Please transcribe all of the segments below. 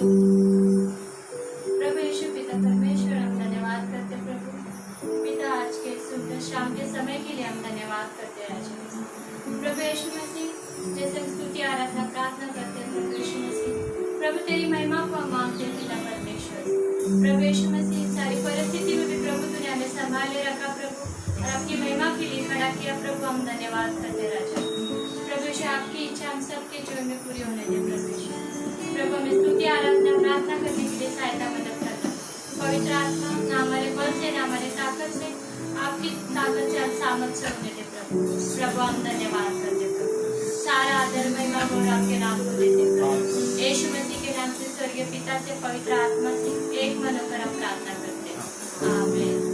प्रभु यीशु पिता परमेश्वर, हम धन्यवाद करते प्रभु पिता, आज के सुंदर शाम के समय के लिए हम धन्यवाद करते राजा। प्रभु यीशु मसीह, जैसे हम स्तुति आराधना प्रार्थना करते हैं प्रभु यीशु मसीह, प्रभु तेरी महिमा को हम मांगते हैं पिता परमेश्वर। प्रभु यीशु मसीह, सारी परिस्थिति में भी प्रभु तूने हमें संभाले रखा प्रभु, और आपकी महिमा के लिए खड़ा किया प्रभु, हम धन्यवाद करते राजा। प्रभु यीशु, आपकी इच्छा हम सबके जीवन में पूरी होने दे प्रभु यीशु। प्रभु हमें स्तुति आराधना प्रार्थना करने के लिए सहायता मदद करना। पवित्र आत्मा, ना हमारे बल से ना हमारे ताकत से, आपकी ताकत से आप सामर्थ से होने दे प्रभु। प्रभु हम धन्यवाद करते प्रभु, सारा आदर महिमा गौरव आपके नाम को देते प्रभु। यीशु मसीह के नाम से स्वर्गीय पिता से पवित्र आत्मा से एक मन होकर हम प्रार्थना करते हैं, आमीन।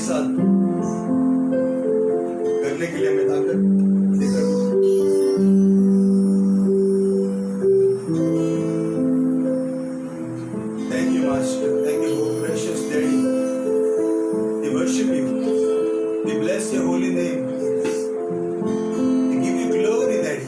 साथ करने के लिए हमें ताकत देकर thank you master, thank you precious daddy, we worship you, we bless your holy name, we give you glory daddy.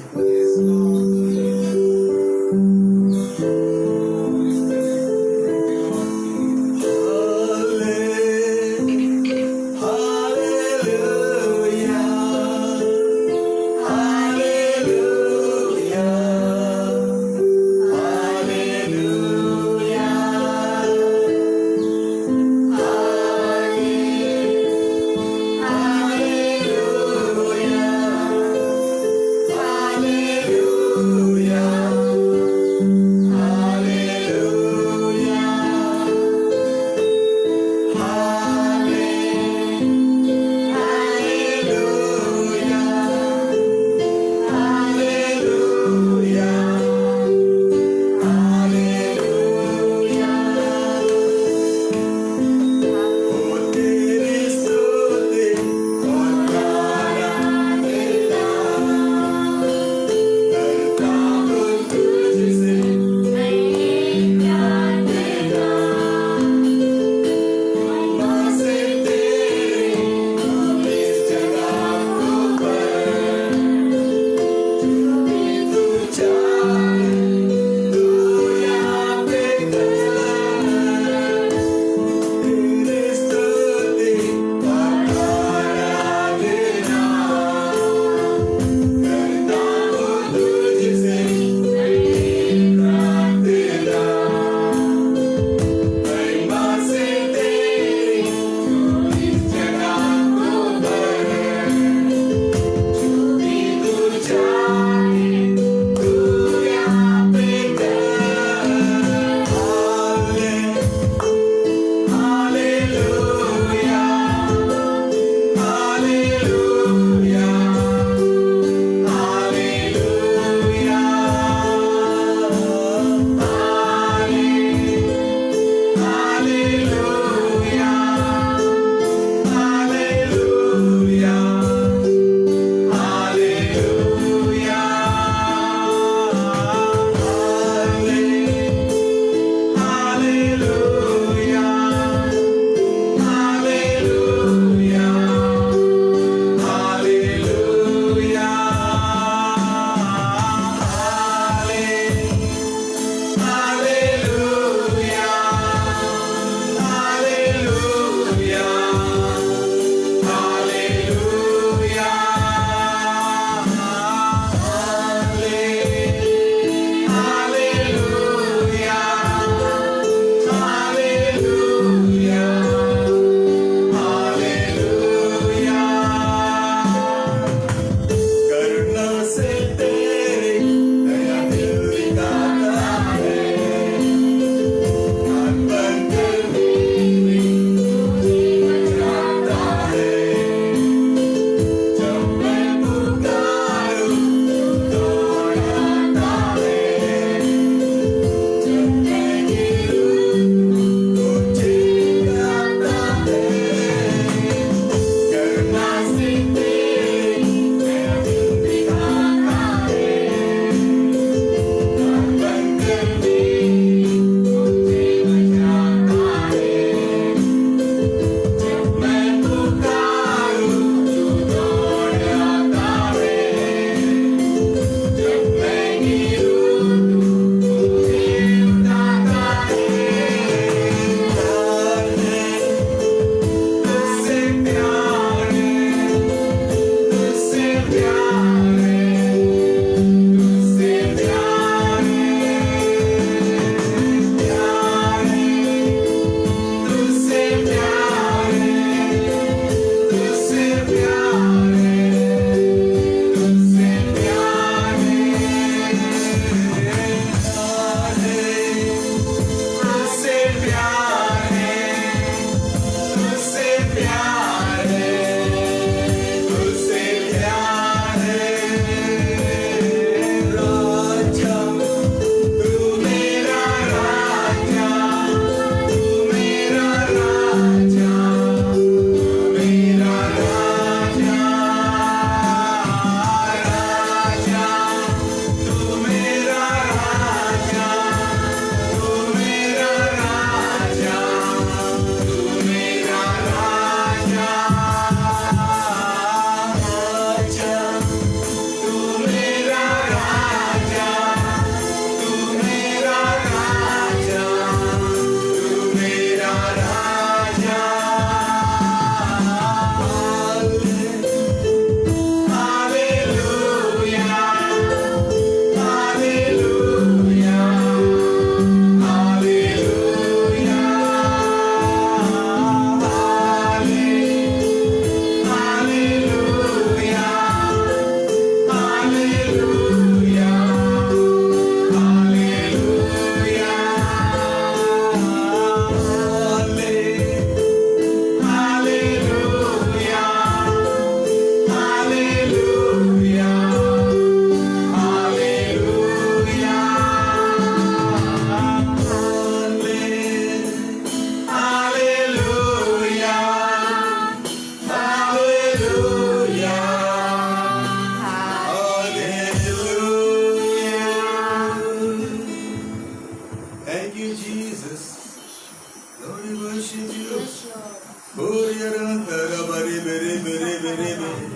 we worship you. Bless you, Lord. Oriarantara bari bere bere bere bere.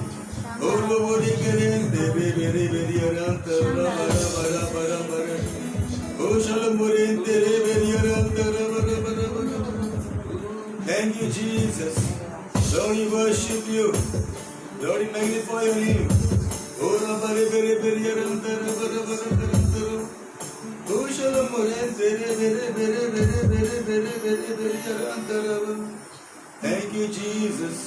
Olo bori kerende bere bere bere arantara bara bara bara bara. Oshal morente re bere arantara bara bara bara. Thank you, Jesus. Lord, we worship you. Lord, we magnify your name. Ora bari bere bere arantara bara bara arantara. Oshal morente re bere bere bere bere bere bere bere arantara. Thank you, Jesus.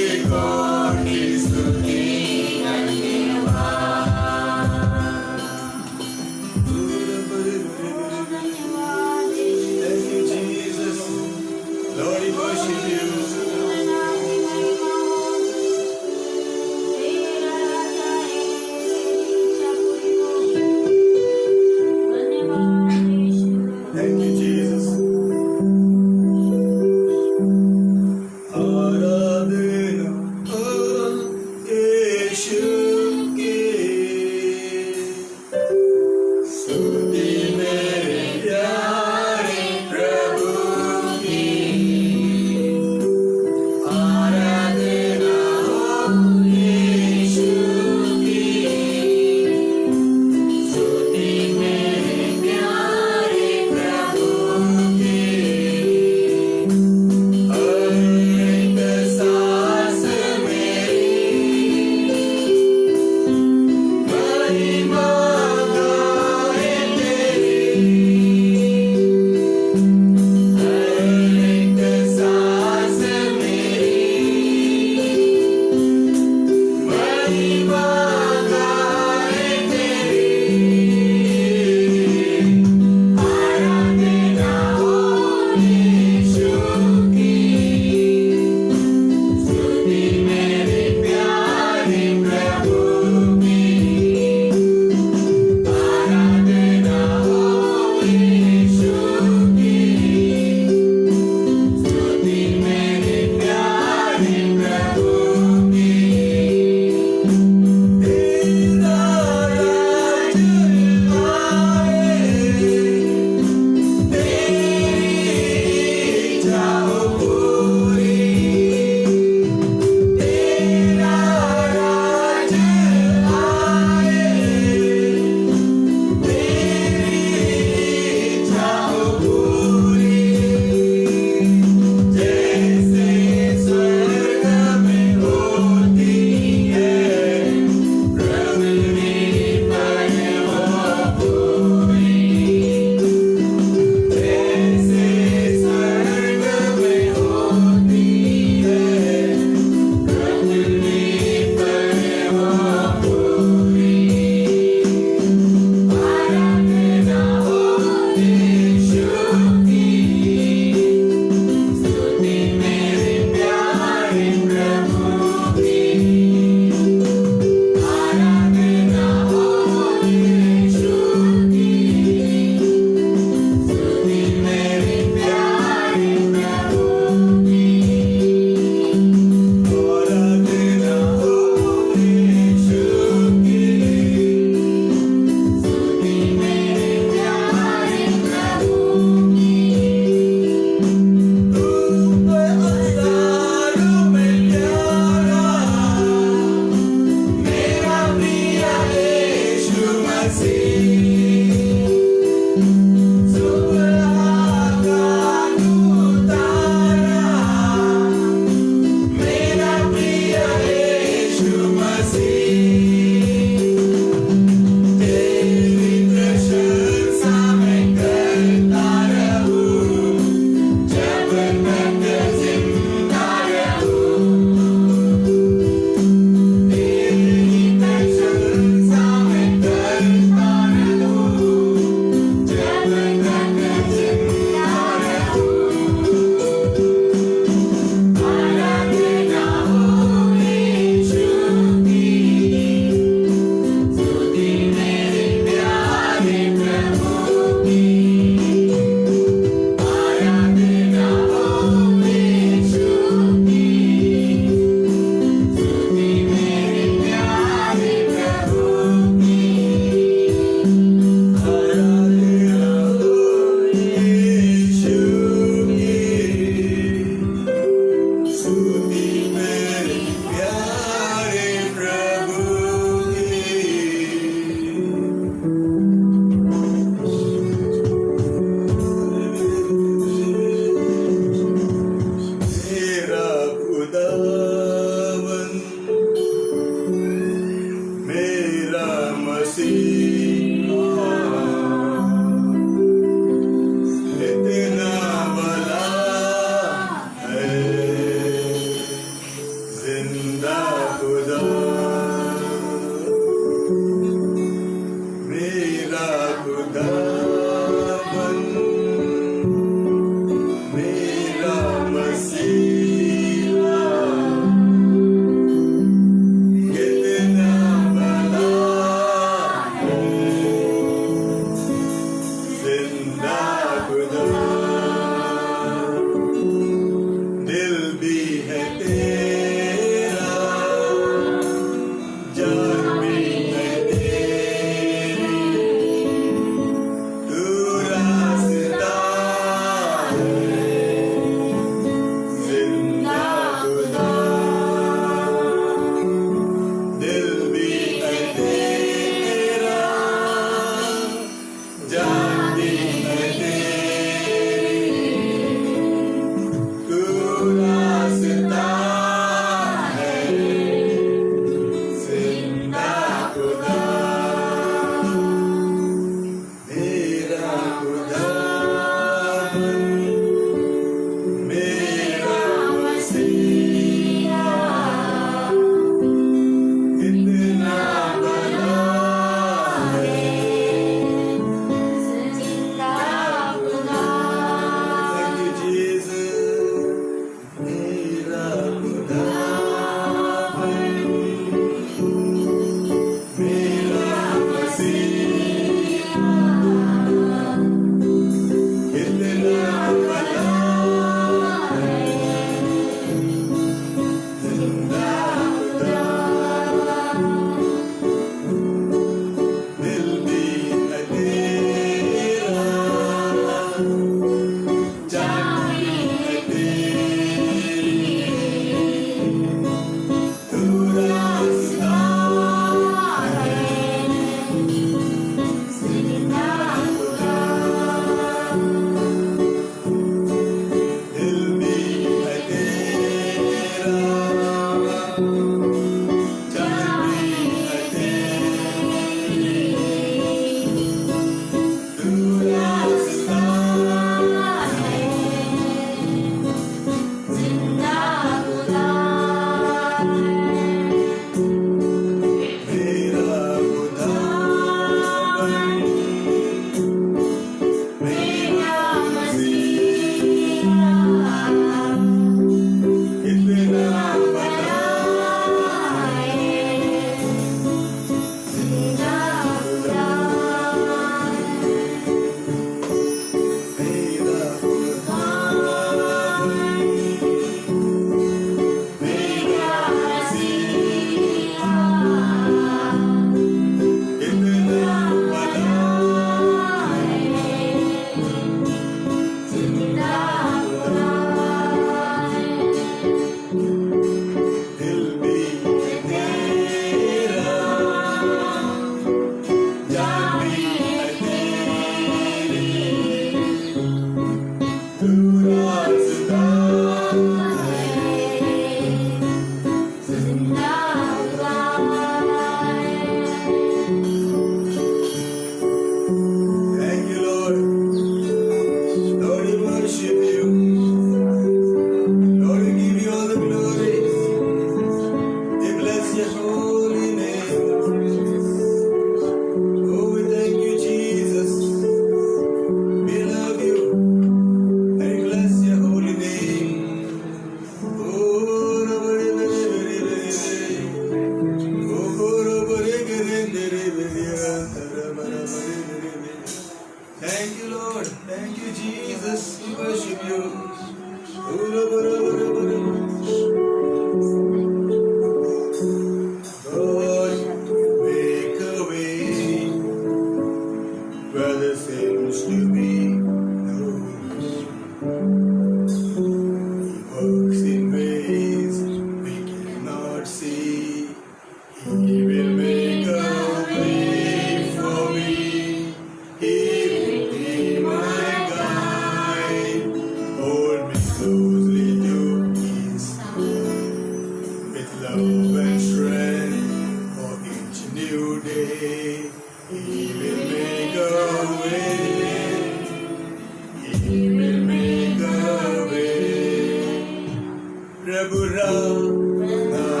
बनाएगा,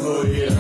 कोई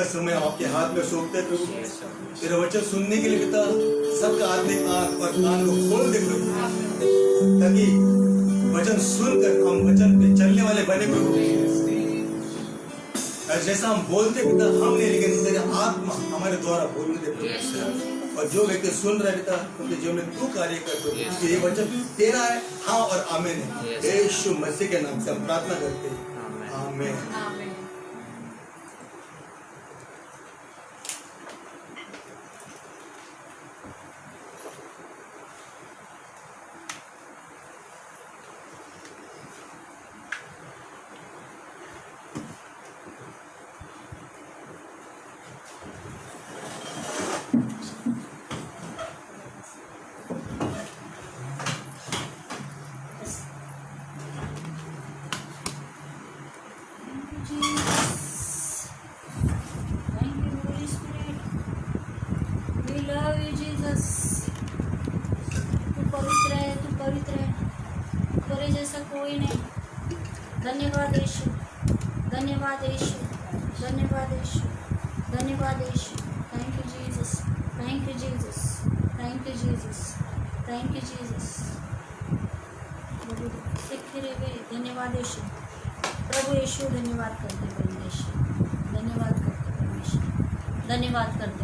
समय आपके हाथ में सौंपते हैं प्रभु। तेरा वचन सुनने के लिए पिता सबका आत्मिक आंख और कान को खोल दे प्रभु, ताकि वचन सुनकर हम वचन पे चलने वाले बने प्रभु। जैसा हम बोलते पिता हम नहीं, लेकिन तेरे आत्मा हमारे द्वारा बोलने दे प्रभु। और जो व्यक्ति सुन रहे पिता उनके जीवन में तू कार्य कर प्रभु। ये वचन तेरा है, हाँ और आमीन है। यीशु मसीह के नाम से हम प्रार्थना करते हैं, आमीन। कोई नहीं। धन्यवाद यीशु, धन्यवाद यीशु, धन्यवाद यीशु, धन्यवाद Yeshu. Thank you Jesus, thank you Jesus, thank you Jesus, thank you Jesus. धन्यवाद यीशु, प्रभु यीशु। धन्यवाद करते परमेश्वर, धन्यवाद करते परमेश्वर, धन्यवाद करते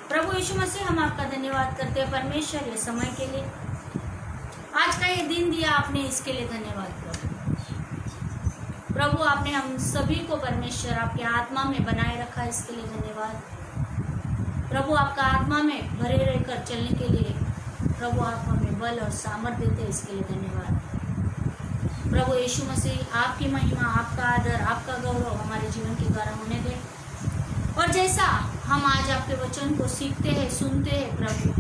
प्रभु यीशु मसीह। हम आपका धन्यवाद करते हैं परमेश्वर ये समय के लिए, आज का ये दिन दिया आपने, इसके लिए धन्यवाद प्रभु। आपने हम सभी को परमेश्वर आपके आत्मा में बनाए रखा, इसके लिए धन्यवाद प्रभु। आपका आत्मा में भरे रहकर चलने के लिए प्रभु आप हमें बल और सामर्थ्य देते, इसके लिए धन्यवाद प्रभु यीशु मसीह। आपकी महिमा, आपका आदर, आपका गौरव हमारे जीवन के द्वारा होने दे। और जैसा हम आज आपके वचन को सीखते हैं, सुनते हैं प्रभु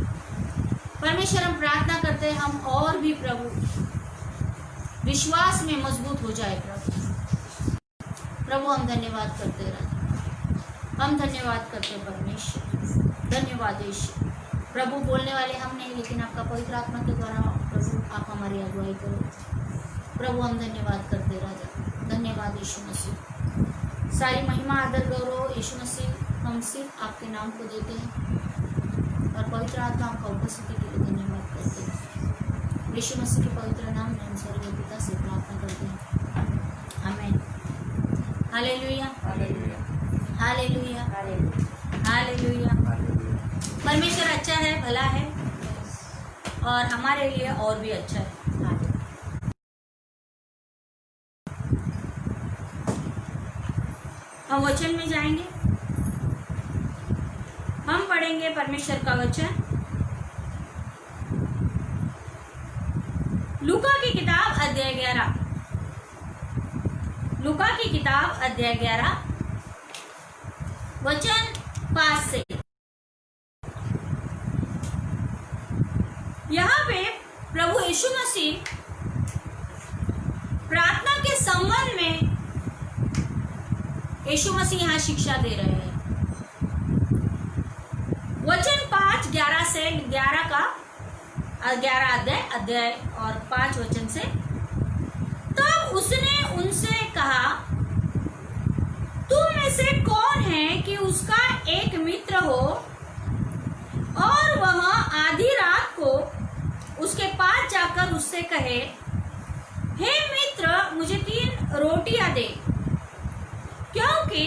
परमेश्वर, हम प्रार्थना करते हैं हम और भी प्रभु विश्वास में मजबूत हो जाए प्रभु। हम धन्यवाद करते रहते, हम धन्यवाद करते परमेश्वर। धन्यवाद यीशु प्रभु। बोलने वाले हम नहीं, लेकिन आपका पवित्र आत्मा के द्वारा प्रभु आप हमारी अगुवाई करो प्रभु। हम धन्यवाद करते राजा, धन्यवाद यीशु मसीह। सारी महिमा, आदर, गौरव यीशु मसीह हम सिर्फ आपके नाम को देते हैं और पवित्र आत्मा आपका उपस्थिति के लिए धन्यवाद करते हैं। यीशु मसीह के पवित्र नाम में हम स्वर्गीय पिता से प्रार्थना करते हैं, आमीन। Hallelujah, hallelujah, hallelujah. परमेश्वर अच्छा है, भला है और हमारे लिए और भी अच्छा है। हम वचन में जाएंगे, हम पढ़ेंगे परमेश्वर का वचन। लूका की किताब अध्याय 11, लूका की किताब अध्याय 11 वचन 5 से। यहाँ पे प्रभु यीशु मसीह प्रार्थना के संबंध में यीशु मसीह यहाँ शिक्षा दे रहे हैं। वचन 5, 11 से 11 का 11 अध्याय और 5 वचन से। तब उसने उनसे कहा, तुम में से कौन है कि उसका एक मित्र हो और वह आधी रात को उसके पास जाकर उससे कहे, हे मित्र मुझे 3 रोटियां दे, क्योंकि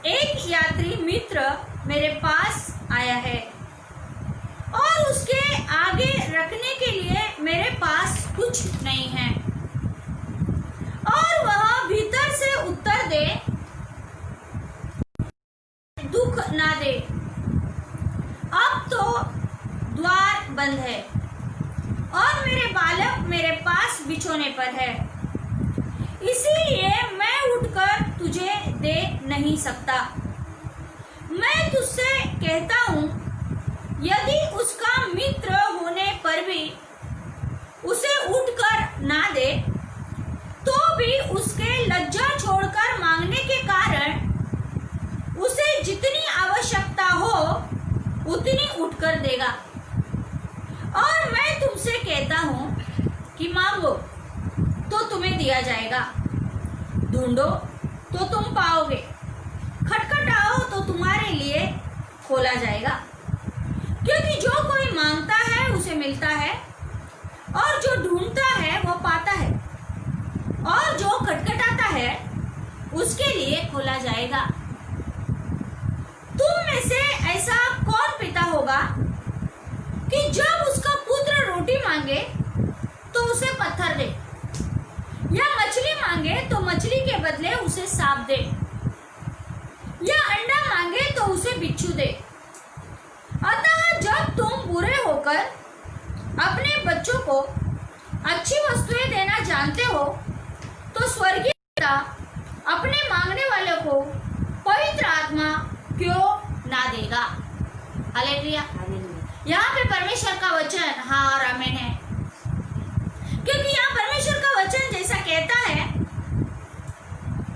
एक यात्री मित्र मेरे पास आया है और उसके आगे रखने के लिए मेरे पास कुछ नहीं है। और वह भीतर से उत्तर दे, दुख ना दे, अब तो द्वार बंद है और मेरे बालक मेरे पास बिछोने पर है, इसीलिए मैं उठकर तुझे दे नहीं सकता। मैं तुझसे कहता हूँ, यदि उसका मित्र होने पर भी उसे उठकर ना दे, तो भी उसके लज्जा छोड़कर मांगने के कारण उसे जितनी आवश्यकता हो उतनी उठकर देगा। और मैं तुमसे कहता हूँ कि मांगो तो तुम्हें दिया जाएगा, ढूंढो तो तुम पाओगे, खटखट खोला जाएगा, क्योंकि जो कोई मांगता है उसे मिलता है, और जो ढूंढता है वो पाता है, और जो खटखटाता है उसके लिए खोला जाएगा। तुम में से ऐसा कौन पिता होगा कि जब उसका पुत्र रोटी मांगे तो उसे पत्थर दे, या मछली मांगे तो मछली के बदले उसे सांप दे, या अंडा मांगे तो उसे बिच्छू दे? अतः जब तुम बुरे होकर अपने बच्चों को अच्छी वस्तुएं देना जानते हो, तो स्वर्गीय पिता अपने मांगने वालों को पवित्र आत्मा क्यों ना देगा। हालेलुया। यहाँ पे परमेश्वर का वचन हाँ और आमीन है, क्योंकि यहाँ परमेश्वर का वचन जैसा कहता है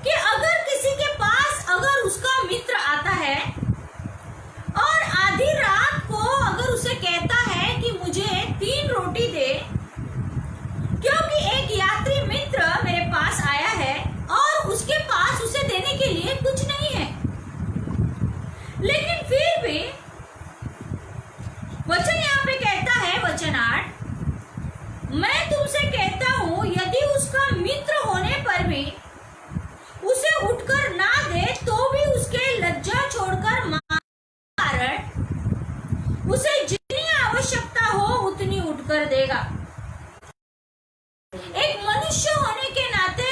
कि अगर किसी के पास अगर उसका मित्र आता है और आधी रात को अगर उसे कहता है कि मुझे 3 रोटी दे, क्योंकि एक यात्री मित्र मेरे पास आया है और उसके पास उसे देने के लिए कुछ नहीं है, लेकिन फिर भी वचन यहाँ पे कहता है, वचन 8, मैं तुमसे कहता हूं यदि उसका मित्र होने पर भी उसे उठकर ना दे, तो भी उसके लज्जा छोड़कर कारण उसे जितनी आवश्यकता हो उतनी उठकर देगा। एक मनुष्य होने के नाते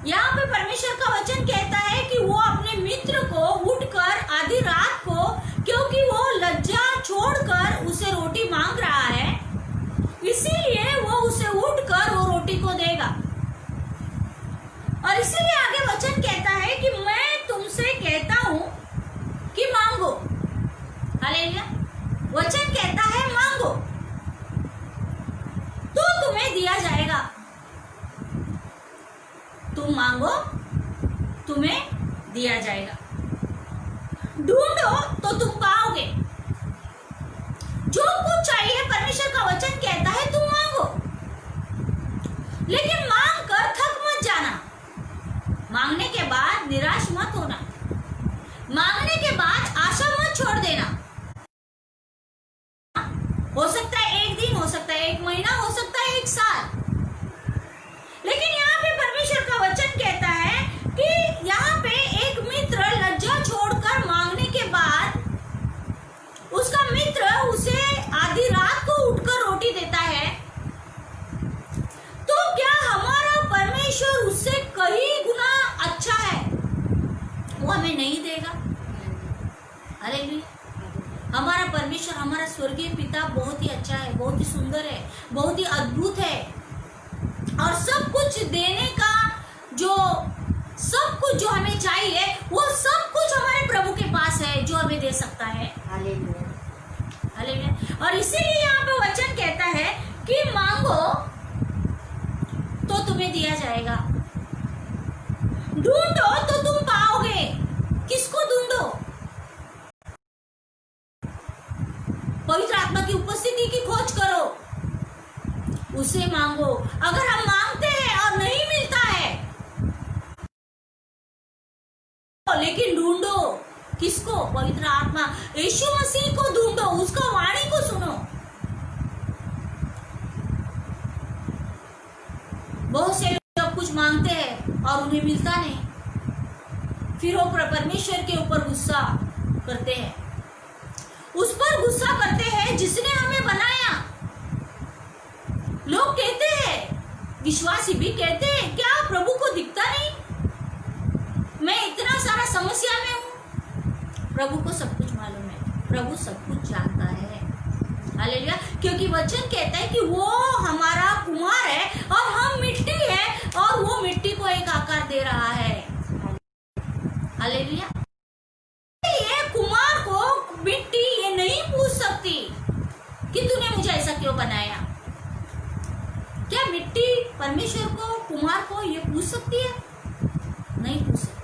यहाँ पे परमेश्वर का वचन कहता है कि वो अपने मित्र को उठकर आधी रात को, क्योंकि वो लज्जा छोड़कर उसे रोटी मांग रहा है, इसीलिए वो उसे उठकर वो रोटी को देगा। और इसीलिए आगे वचन कहता है कि मैं तुमसे कहता हूं कि मांगो। हालेलुया। वचन कहता है मांगो तो तुम्हें दिया जाएगा। तुम मांगो तुम्हें दिया जाएगा, ढूंढो तो तुम पाओगे। जो कुछ चाहिए परमेश्वर का वचन कहता है तुम मांगो, लेकिन मांग कर थक मत जाना, मांगने के बाद निराश मत होना, मांगने के बाद आशा मत छोड़ देना। हो सकता है 1 दिन, हो सकता है 1 महीना, हो सकता है 1 साल, लेकिन यहाँ पे परमेश्वर का वचन कहता है कि यहाँ पे एक मित्र लज्जा छोड़कर मांगने के बाद उसका मित्र उसे आधी रात को उठकर रोटी देता है, तो क्या हमारा परमेश्वर उससे कई गुना अच्छा है? वो हमें नहीं देगा। हालेलुया। हमारा परमेश्वर, हमारा स्वर्गीय पिता बहुत ही अच्छा है, बहुत ही सुंदर है, बहुत ही अद्भुत है, और सब कुछ देने का सब कुछ जो हमें चाहिए वो सब कुछ हमारे प्रभु के पास है, जो हमें दे सकता है। हालेलुया। हालेलुया। और इसीलिए यहाँ पे वचन कहता है कि मांगो तो तुम्हें दिया जाएगा, ढूंढो तो तुम पाओगे। किसको ढूंढो? पवित्र आत्मा की उपस्थिति की खोज करो, उसे मांगो। अगर हम मांगते हैं और नहीं मिलता है, लेकिन ढूंढो किसको? पवित्र आत्मा यीशु मसीह को ढूंढो, उसका वाणी को सुनो। बहुत से लोग कुछ मांगते हैं और उन्हें मिलता नहीं, फिर वो परमेश्वर के ऊपर गुस्सा करते हैं, उस पर गुस्सा करते हैं जिसने हमें बनाया। लोग कहते हैं, विश्वासी भी कहते हैं, क्या प्रभु को दिखता नहीं? मैं इतना सारा समस्या में हूं। प्रभु को सब कुछ मालूम है, प्रभु सब कुछ जानता है। हालेलुया। क्योंकि वचन कहता है कि वो हमारा कुमार है और हम मिट्टी है, और वो मिट्टी को एक आकार दे रहा है। हालेलुया। ये कुमार को मिट्टी ये नहीं पूछ सकती कि तूने मुझे ऐसा क्यों बनाया। क्या मिट्टी परमेश्वर को, कुमार को ये पूछ सकती है? नहीं पूछ सकती।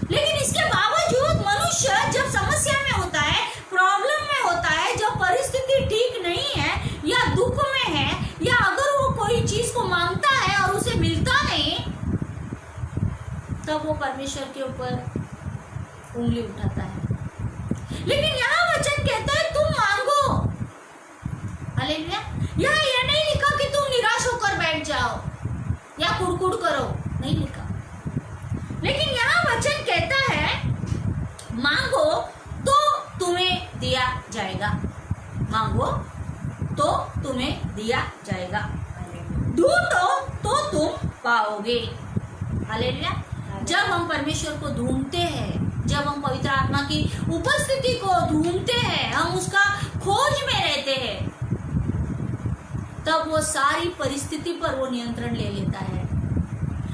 लेकिन इसके बावजूद मनुष्य जब समस्या में होता है, प्रॉब्लम में होता है, जब परिस्थिति ठीक नहीं है या दुख में है, या अगर वो कोई चीज को मांगता है और उसे मिलता नहीं, तब वो परमेश्वर के ऊपर उंगली उठाता है। लेकिन यहाँ वचन कहता है तुम मांगो। हालेलुया। यहाँ यह नहीं लिखा कि तुम निराश होकर बैठ जाओ या कुड़कुड़ करो, नहीं लिखा। लेकिन यहाँ वचन कहता है मांगो तो तुम्हें दिया जाएगा, मांगो तो तुम्हें दिया जाएगा, ढूंढो तो तुम पाओगे। हालेलुया। जब हम परमेश्वर को ढूंढते हैं, जब हम पवित्र आत्मा की उपस्थिति को ढूंढते हैं, हम उसका खोज में रहते हैं, तब वो सारी परिस्थिति पर वो नियंत्रण ले लेता है।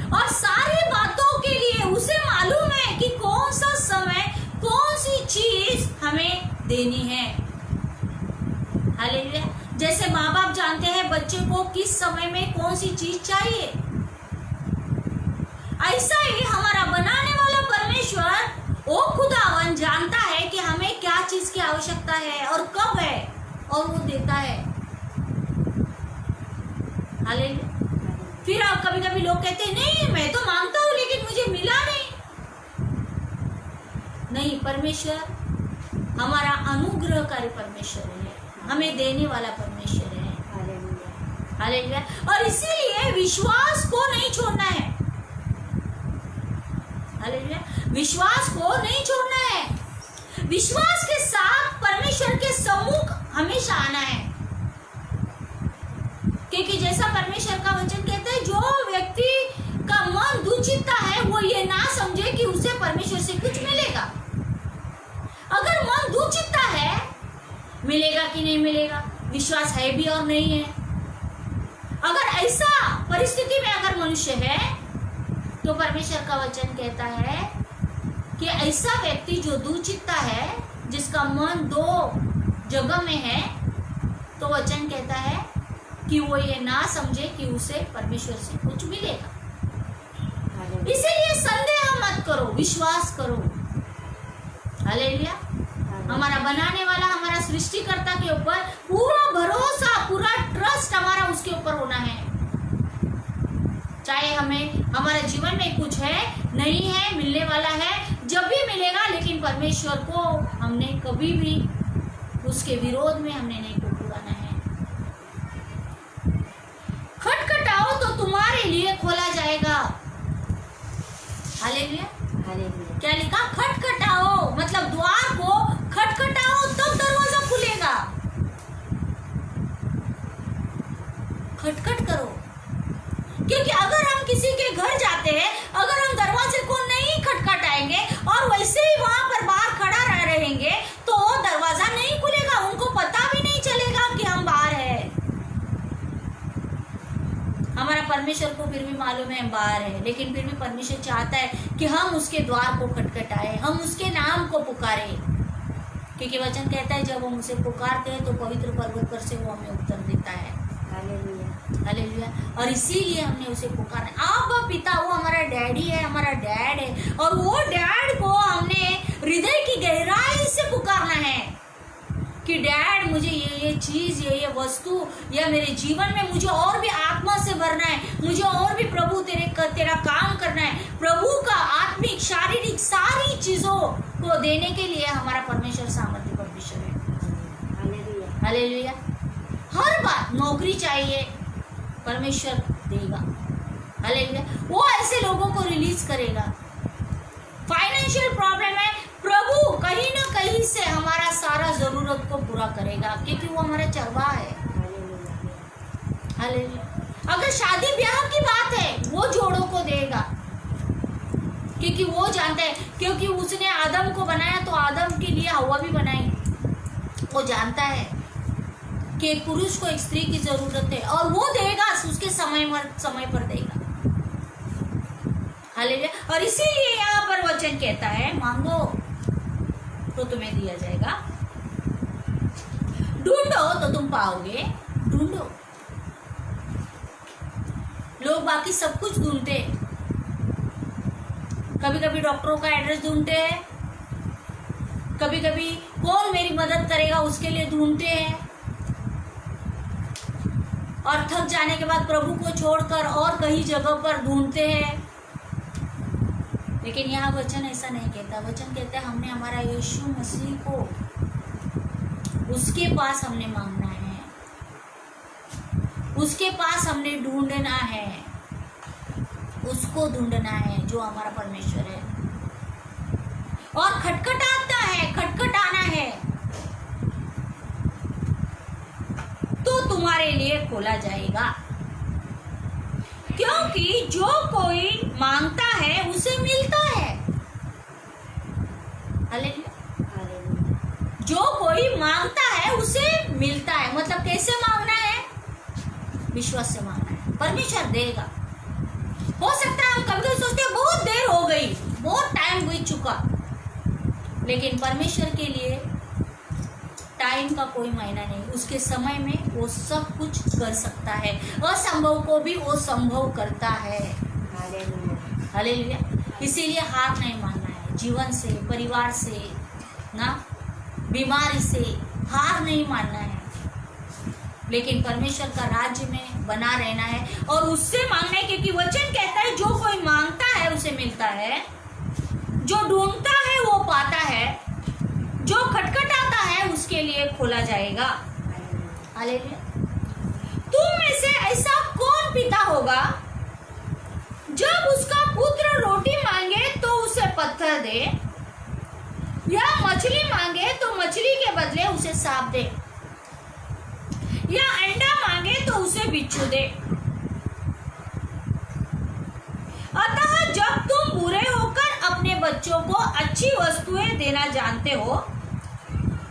और सारी बातों के लिए उसे मालूम है कि कौन सा समय, कौन सी चीज हमें देनी है। हालेलुया। जैसे माँ बाप जानते हैं बच्चे को किस समय में कौन सी चीज चाहिए, ऐसा ही हमारा बनाने वाला परमेश्वर, वो खुदावन जानता है कि हमें क्या चीज की आवश्यकता है और कब है, और वो देता है। हालेलुया। फिर आप कभी कभी लोग कहते हैं नहीं मैं तो मांगता हूं लेकिन मुझे मिला नहीं। परमेश्वर हमारा अनुग्रहकारी परमेश्वर है, हमें देने वाला परमेश्वर है। हालेलुया। और इसीलिए विश्वास को नहीं छोड़ना है। हालेलुया। विश्वास को नहीं छोड़ना है। विश्वास के साथ परमेश्वर के सम्मुख हमेशा आना है, क्योंकि जैसा परमेश्वर का वचन कहता है जो व्यक्ति का मन दुचित्ता है वो ये ना समझे कि उसे परमेश्वर से कुछ मिलेगा। अगर मन दुचित्ता है, मिलेगा कि नहीं मिलेगा, विश्वास है भी और नहीं है। अगर ऐसा परिस्थिति में अगर मनुष्य है तो परमेश्वर का वचन कहता है कि ऐसा व्यक्ति जो दुचित्ता है, जिसका मन दो जगह में है, तो वचन कहता है कि वो ये ना समझे कि उसे परमेश्वर से कुछ मिलेगा। इसीलिए संदेह मत करो, विश्वास करो। हालेलुया। हमारा बनाने वाला, हमारा सृष्टिकर्ता के ऊपर पूरा भरोसा, पूरा ट्रस्ट हमारा उसके ऊपर होना है। चाहे हमें हमारे जीवन में कुछ है, नहीं है, मिलने वाला है, जब भी मिलेगा, लेकिन परमेश्वर को हमने कभी भी उसके विरोध में हमने नहीं पुकारा है। खटखटाओ तो तुम्हारे लिए खोला जाएगा। हालेलुया। हालेलुया। क्या लिखा? खटखटाओ, मतलब द्वार को खटखटाओ तब दरवाजा खुलेगा। खटखट करो, क्योंकि अगर हम किसी के घर जाते हैं, अगर हम दरवाजे को नहीं खटखटाएंगे और वैसे ही वहां पर बाहर खड़ा रह रहेंगे तो दरवाजा नहीं खुलेगा, उनको पता भी नहीं चलेगा कि हम बाहर हैं। हमारा परमेश्वर को फिर भी मालूम है हम बाहर है, लेकिन फिर भी परमेश्वर चाहता है कि हम उसके द्वार को खटखटाए, हम उसके नाम को पुकारे, क्योंकि वचन कहता है जब हम उसे पुकारते हैं तो पवित्र पर्वत पर से वो हमें उत्तर देता है। हालेलुया। हालेलुया। और इसीलिए हमने उसे पुकारा। आप पिता, वो हमारा डैडी है, हमारा डैड है, और वो डैड को हमने हृदय की गहराई से पुकारना है कि डैड मुझे ये चीज, ये वस्तु, या मेरे जीवन में मुझे और भी आत्मा से भरना है, मुझे और भी प्रभु तेरा काम करना है। प्रभु का आत्मिक, शारीरिक सारी चीजों को देने के लिए हमारा परमेश्वर सामर्थ्य परमेश्वर है। हालेलुया। हालेलुया। हर बात, नौकरी चाहिए, परमेश्वर देगा। हालेलुया। वो ऐसे लोगों को रिलीज करेगा। फाइनेंशियल प्रॉब्लम है, प्रभु कहीं ना कहीं से हमारा सारा जरूरत को पूरा करेगा, क्योंकि वो हमारा चरवाहा है। हालेलुया। अगर शादी ब्याह की बात है, वो जोड़ों को देगा, क्योंकि वो जानता है, क्योंकि उसने आदम को बनाया तो आदम के लिए हवा भी बनाई। वो जानता है कि एक पुरुष को एक स्त्री की जरूरत है, और वो देगा, उसके समय पर देगा। हालेलुया। और इसीलिए यहाँ पर वचन कहता है मांगो तो तुम्हें दिया जाएगा, ढूंढो तो तुम पाओगे। ढूंढो। लोग बाकी सब कुछ ढूंढते हैं, कभी कभी डॉक्टरों का एड्रेस ढूंढते हैं, कभी कभी कौन मेरी मदद करेगा उसके लिए ढूंढते हैं, और थक जाने के बाद प्रभु को छोड़कर और कई जगह पर ढूंढते हैं। लेकिन यहाँ वचन ऐसा नहीं कहता। वचन कहता है हमने हमारा यीशु मसीह को उसके पास हमने मांगना है, उसके पास हमने ढूंढना है, उसको ढूंढना है जो हमारा परमेश्वर है। और खटखटाता है, खटखटाना है तो तुम्हारे लिए खोला जाएगा, क्योंकि जो कोई मांगता है उसे मिलता है। हालेलुया। जो कोई मांगता है उसे मिलता है। मतलब कैसे मांगना है? विश्वास से मांगना है, परमेश्वर देगा। हो सकता है हम कभी कभी सोचते हैं बहुत देर हो गई, बहुत टाइम बीत चुका, लेकिन परमेश्वर के लिए टाइम का कोई मायना नहीं। उसके समय में वो सब कुछ कर सकता है, असंभव को भी वो संभव करता है। हालेलुया। इसीलिए हार नहीं मानना है, जीवन से, परिवार से, ना बीमारी से हार नहीं मानना है, लेकिन परमेश्वर का राज्य में बना रहना है और उससे मांगना है, क्योंकि वचन कहता है जो कोई मांगता है उसे मिलता है, जो ढूंढता है वो पाता है, जो खटखटाता है उसके लिए खोला जाएगा। हालेलुया। तुम में से ऐसा कौन पिता होगा जब उसका पुत्र रोटी मांगे तो उसे पत्थर दे, या मछली मांगे तो मछली के बदले उसे सांप दे, या अंडा मांगे तो उसे बिच्छू दे। अतः जब तुम बुरे होकर अपने बच्चों को अच्छी वस्तुएं देना जानते हो,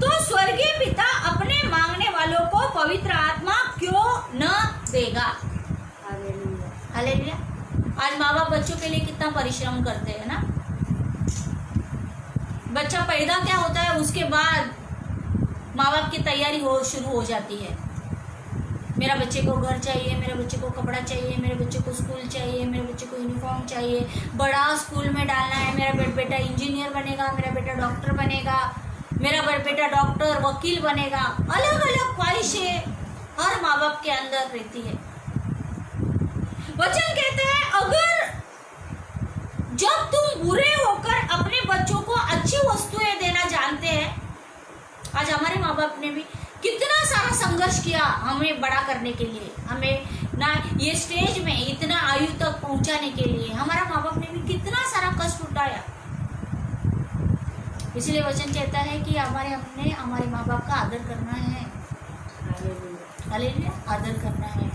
तो स्वर्गीय पिता अपने मांगने वालों को पवित्र आत्मा क्यों न देगा। हालेलुया। आज माँ बाप बच्चों के लिए कितना परिश्रम करते हैं ना। बच्चा पैदा क्या होता है, उसके बाद माँ बाप की तैयारी शुरू हो जाती है। मेरा बच्चे को घर चाहिए, मेरे बच्चे को कपड़ा चाहिए, मेरे बच्चे को स्कूल चाहिए, मेरे बच्चे को यूनिफॉर्म चाहिए, बड़ा स्कूल में डालना है, मेरा बेटा इंजीनियर बनेगा, मेरा बेटा डॉक्टर बनेगा, मेरा बेटा डॉक्टर वकील बनेगा। अलग अलग ख्वाहिशें हर माँ बाप के अंदर रहती है। वचन कहते हैं अगर जब तुम बुरे होकर अपने बच्चों को अच्छी वस्तुएं देना जानते हैं, आज हमारे माँ बाप ने भी कितना सारा संघर्ष किया हमें बड़ा करने के लिए, हमें ना ये स्टेज में इतना आयु तक पहुंचाने के लिए हमारा माँ बाप ने भी कितना सारा कष्ट उठाया। इसलिए वचन कहता है कि हमने हमारे माँ बाप का आदर करना है। हालेलुया। आदर करना है।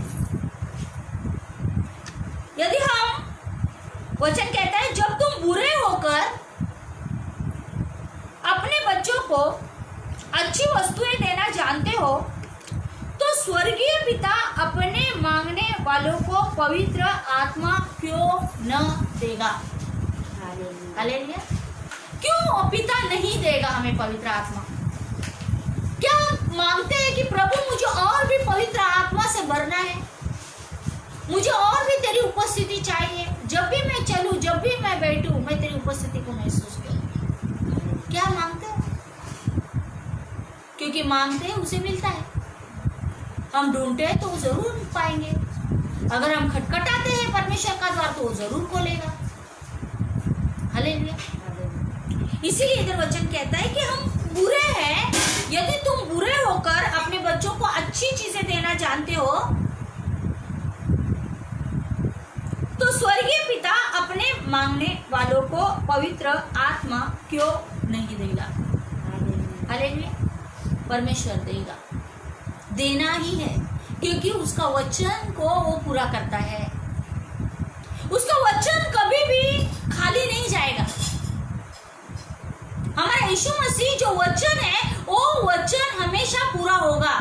यदि हम, वचन कहता है जब तुम बुरे होकर अपने बच्चों को अच्छी वस्तुएं देना जानते हो, तो स्वर्गीय पिता अपने मांगने वालों को पवित्र आत्मा क्यों न देगा। हालेलुया। क्यों पिता नहीं देगा हमें पवित्र आत्मा? क्या मांगते हैं कि प्रभु मुझे और भी पवित्र आत्मा से भरना है, मुझे और भी तेरी उपस्थिति चाहिए, जब भी मैं चलूं, जब भी मैं बैठूं, मैं तेरी उपस्थिति को महसूस करूं। क्या मांगते हैं? क्योंकि मांगते हैं उसे मिलता है, हम ढूंढते हैं तो वो जरूर पाएंगे, अगर हम खटखटाते हैं परमेश्वर का द्वार तो वो जरूर खोलेगा। हालेलुया। इसीलिए इधर वचन कहता है कि हम बुरे हैं, यदि तुम बुरे होकर अपने बच्चों को अच्छी चीजें देना जानते हो, तो स्वर्गीय पिता अपने मांगने वालों को पवित्र आत्मा क्यों नहीं देगा। हालेलुया। परमेश्वर देगा, देना ही है, क्योंकि उसका वचन को वो पूरा करता है। उसका वचन कभी भी खाली नहीं जाएगा। हमारा यीशु मसीह जो वचन है वो वचन हमेशा पूरा होगा,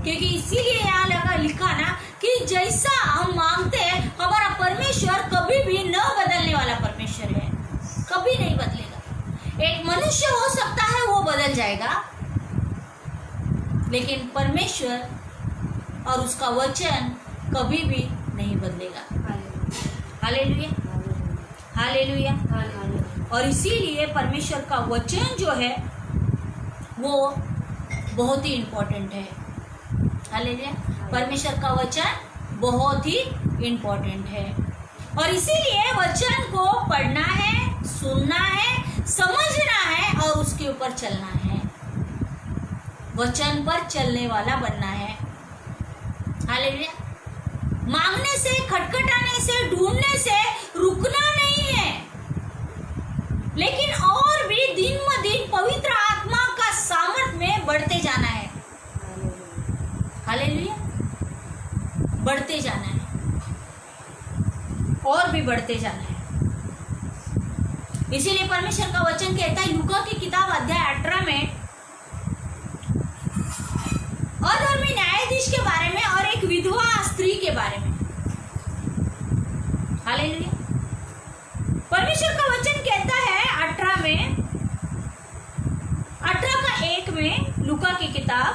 क्योंकि इसीलिए यहाँ लिखा ना कि जैसा हम मांगते हैं हमारा परमेश्वर कभी भी न बदलने वाला परमेश्वर है, कभी नहीं बदलेगा। एक मनुष्य हो सकता है वो बदल जाएगा, लेकिन परमेश्वर और उसका वचन कभी भी नहीं बदलेगा। हालेलुया। हालेलुया। और इसीलिए परमेश्वर का वचन जो है वो बहुत ही इम्पोर्टेंट है। हालेलुया। परमेश्वर का वचन बहुत ही इम्पोर्टेंट है और इसीलिए वचन को पढ़ना है, सुनना है, समझना है और उसके ऊपर चलना है। वचन पर चलने वाला बनना है। हालेलुया। मांगने से, खटखटाने से, ढूंढने से रुकना नहीं है, लेकिन और भी दिन ब दिन पवित्र आत्मा का सामर्थ में बढ़ते जाना है। हालेलुया। बढ़ते जाना है और भी बढ़ते जाना है। इसीलिए परमेश्वर का वचन कहता है लूका की किताब अध्याय 18 में अधर्मी न्यायाधीश के बारे में और एक विधवा स्त्री के बारे में। हालेलुया। परमेश्वर का वचन कहता है 18 का 1 में लूका की किताब,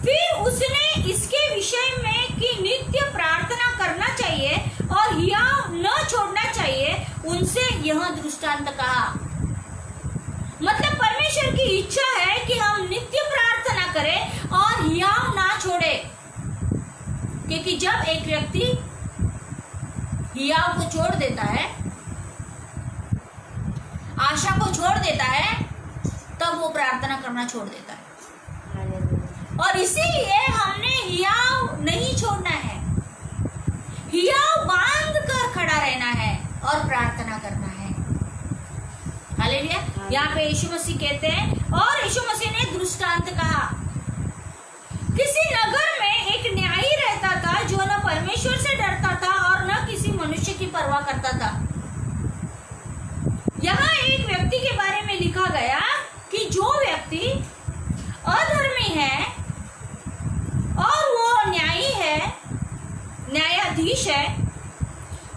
फिर उसने इसके विषय में कि नित्य प्रार्थना करना चाहिए और हियाव न छोड़ना चाहिए, उनसे यह दृष्टांत कहा। मतलब परमेश्वर की इच्छा है कि हम नित्य प्रार्थना करें और हियाव ना छोड़े, क्योंकि जब एक व्यक्ति हियाव को छोड़ देता है, आशा को छोड़ देता है, तब वो प्रार्थना करना छोड़ देता है। और इसीलिए हमने हियाव नहीं छोड़ना है, हियाव बांध कर खड़ा रहना है और प्रार्थना करना है। हालेलुया। यहाँ पे यीशु मसीह कहते हैं, और यीशु मसीह ने दृष्टांत कहा। किसी नगर में एक न्यायी रहता था जो न परमेश्वर से डरता था और न किसी मनुष्य की परवाह करता था। यहाँ एक व्यक्ति के बारे में लिखा गया कि जो व्यक्ति अधर्मी है और वो न्यायी है, न्यायाधीश है,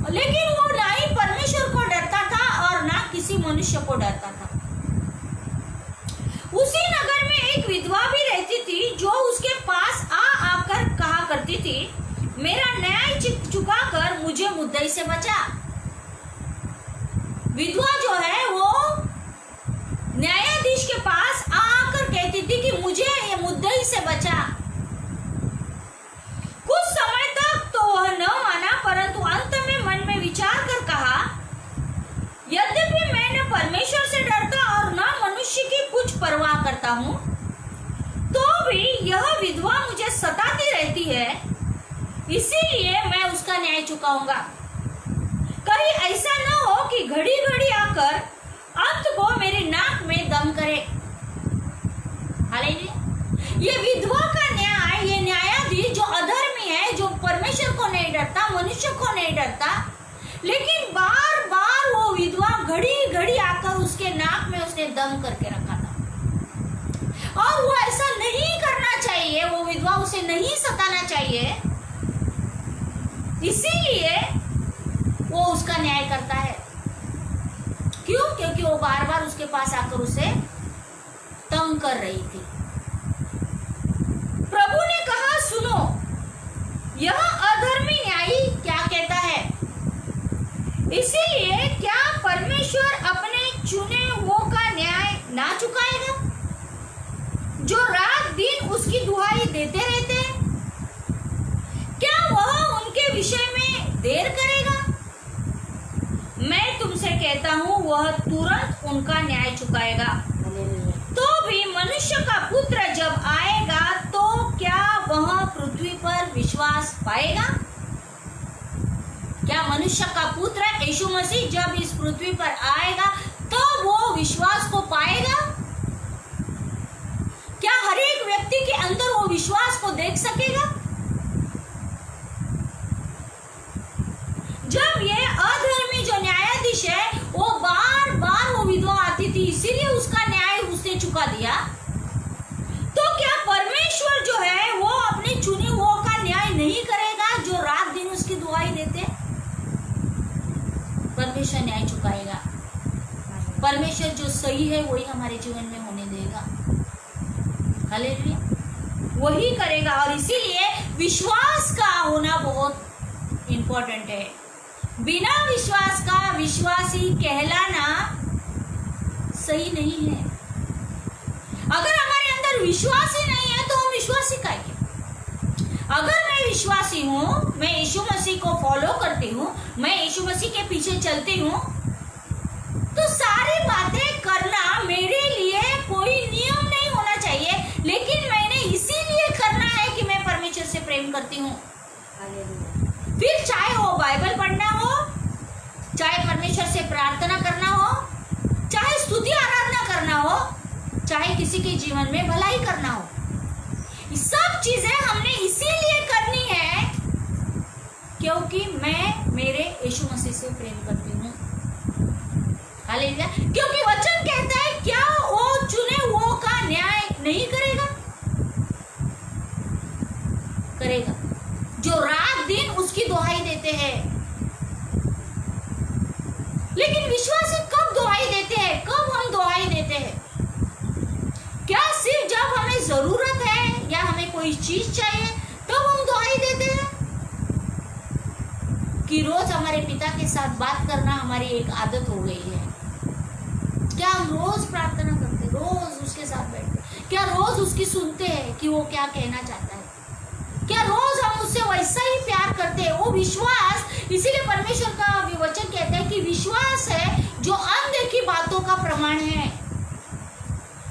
लेकिन वो ना ही परमेश्वर को डरता था और ना किसी मनुष्य को डरता था। उसी नगर में एक विधवा भी रहती थी जो उसके पास आकर कहा करती थी, मेरा न्याय चुकाकर मुझे मुद्दई से बचा। विधवा जो है वो न्यायाधीश के पास आकर कहती थी कि मुझे ये मुद्दई से बचा। कुछ समय तक तो वह न माना, परंतु अंत में मन में विचार कर कहा, यद्यपि मैं न परमेश्वर से डरता और न मनुष्य की कुछ परवाह करता हूँ, तो भी यह विधवा मुझे सताती रहती है, इसीलिए मैं उसका न्याय चुकाऊंगा। कहीं ऐसा न हो कि घड़ी घड़ी आकर अंत को मेरे नाक में दम करे। हालेलुया। ये विधवा का न्याय, ये न्यायाधीश जो अधर्मी है, जो परमेश्वर को नहीं डरता, मनुष्य को नहीं डरता, लेकिन बार बार वो विधवा घड़ी घड़ी आकर उसके नाक में उसने दम करके रखा था। और वो ऐसा नहीं करना चाहिए, वो विधवा उसे नहीं सताना चाहिए, इसीलिए वो उसका न्याय करता है। क्यों? क्योंकि वो बार बार उसके पास आकर उसे तंग कर रही थी। प्रभु ने कहा, सुनो, यह अधर्मी न्यायी क्या कहता है। इसीलिए क्या परमेश्वर अपने चुने हुओं का न्याय ना चुकाएगा, जो रात दिन उसकी दुहाई देते रहते हैं? क्या वह उनके विषय में देर करेगा? मैं तुमसे कहता हूँ, वह तुरंत उनका न्याय चुकाएगा। तो भी मनुष्य का पुत्र जब आएगा तो क्या वह पृथ्वी पर विश्वास पाएगा? क्या मनुष्य का पुत्र यीशु मसीह जब इस पृथ्वी पर आएगा तो वो विश्वास को पाएगा? क्या हर एक व्यक्ति के अंदर वो विश्वास को देख सकेगा? जब ये अधर्मी जो न्यायाधीश है वो बार बार वो विधवा आती थी, इसीलिए उसका न्याय उसने चुका दिया, तो क्या परमेश्वर जो है वो अपने चुने हुओं का न्याय नहीं करेगा जो रात दिन उसकी दुहाई देते? परमेश्वर न्याय चुकाएगा। परमेश्वर जो सही है वही हमारे जीवन में होने देगा। हालेलुया। वही करेगा। और इसीलिए विश्वास का होना बहुत इंपॉर्टेंट है। बिना विश्वास का विश्वासी कहलाना सही नहीं है। अगर हमारे अंदर विश्वास ही नहीं है तो हम विश्वासी का क्या? अगर मैं विश्वासी हूँ, मैं यीशु मसीह को फॉलो करती हूँ, मैं यीशु मसीह के पीछे चलती हूँ, चाहे किसी के जीवन में भलाई करना हो। ये सब चीजें हमने इसीलिए करनी है क्योंकि मैं मेरे यीशु मसीह से प्रेम करती हूँ। हालेलुया। क्योंकि वचन कहता है क्या वो चुने हुओं का न्याय नहीं करेगा? करेगा। जो रात दिन उसकी दुहाई देते हैं। लेकिन विश्वासी कब दुहाई देते हैं? कब हम दुहाई देते हैं? क्या सिर्फ जब हमें जरूरत है या हमें कोई चीज चाहिए तब हम दुहाई देते हैं? कि रोज हमारे पिता के साथ बात करना हमारी एक आदत हो गई है? क्या हम रोज प्रार्थना करते, रोज उसके साथ बैठते? क्या रोज उसकी सुनते हैं कि वो क्या कहना चाहता है? क्या रोज हम उससे वैसा ही प्यार करते हैं? वो विश्वास, इसीलिए परमेश्वर का वचन कहता है कि विश्वास है जो अनदेखी बातों का प्रमाण है।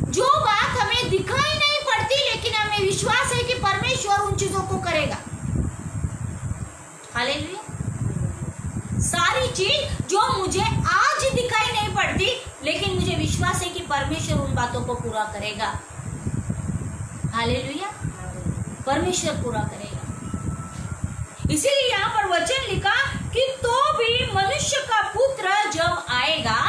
जो बात हमें दिखाई नहीं पड़ती लेकिन हमें विश्वास है कि परमेश्वर उन चीजों को करेगा। हालेलुया। सारी चीज जो मुझे आज दिखाई नहीं पड़ती लेकिन मुझे विश्वास है कि परमेश्वर उन बातों को पूरा करेगा। हालेलुया। परमेश्वर पूरा करेगा। इसीलिए यहाँ पर वचन लिखा कि तो भी मनुष्य का पुत्र जब आएगा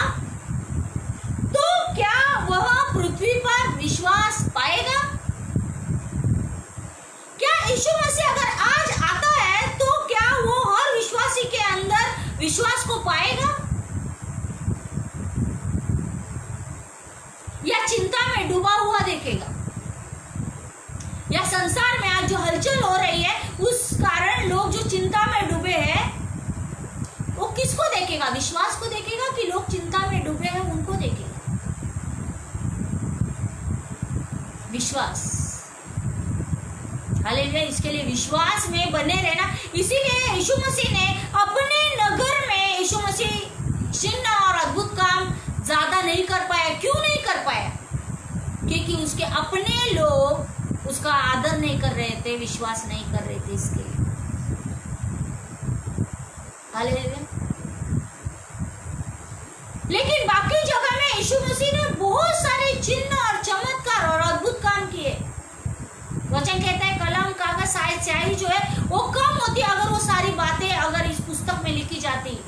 तो क्या वह पृथ्वी पर विश्वास पाएगा? क्या यीशु मसीह अगर आज आता है तो क्या वो हर विश्वासी के अंदर विश्वास को पाएगा या चिंता में डूबा हुआ देखेगा? या संसार में आज जो हलचल हो रही है उस कारण लोग जो चिंता में डूबे हैं वो किसको देखेगा? विश्वास को देखेगा कि लोग चिंता में डूबे हैं उनको देखेगा? विश्वास। हालेलुया। इसके लिए विश्वास में बने रहना। इसीलिए यीशु मसीह ने अपने नगर में यीशु मसीह चिन्ह और अद्भुत काम ज्यादा नहीं कर पाया। क्यों नहीं कर पाया? क्योंकि उसके अपने लोग उसका आदर नहीं कर रहे थे, विश्वास नहीं कर रहे थे। इसके लिए हालेलुया। लेकिन बाकी जगह में यीशु मसीह ने बहुत सारे चिन्ह और चमत्कार और अद्भुत काम किए। वचन कहता है कलम, कागज, स्याही जो है वो कम होती अगर वो सारी बातें अगर इस पुस्तक में लिखी जाती।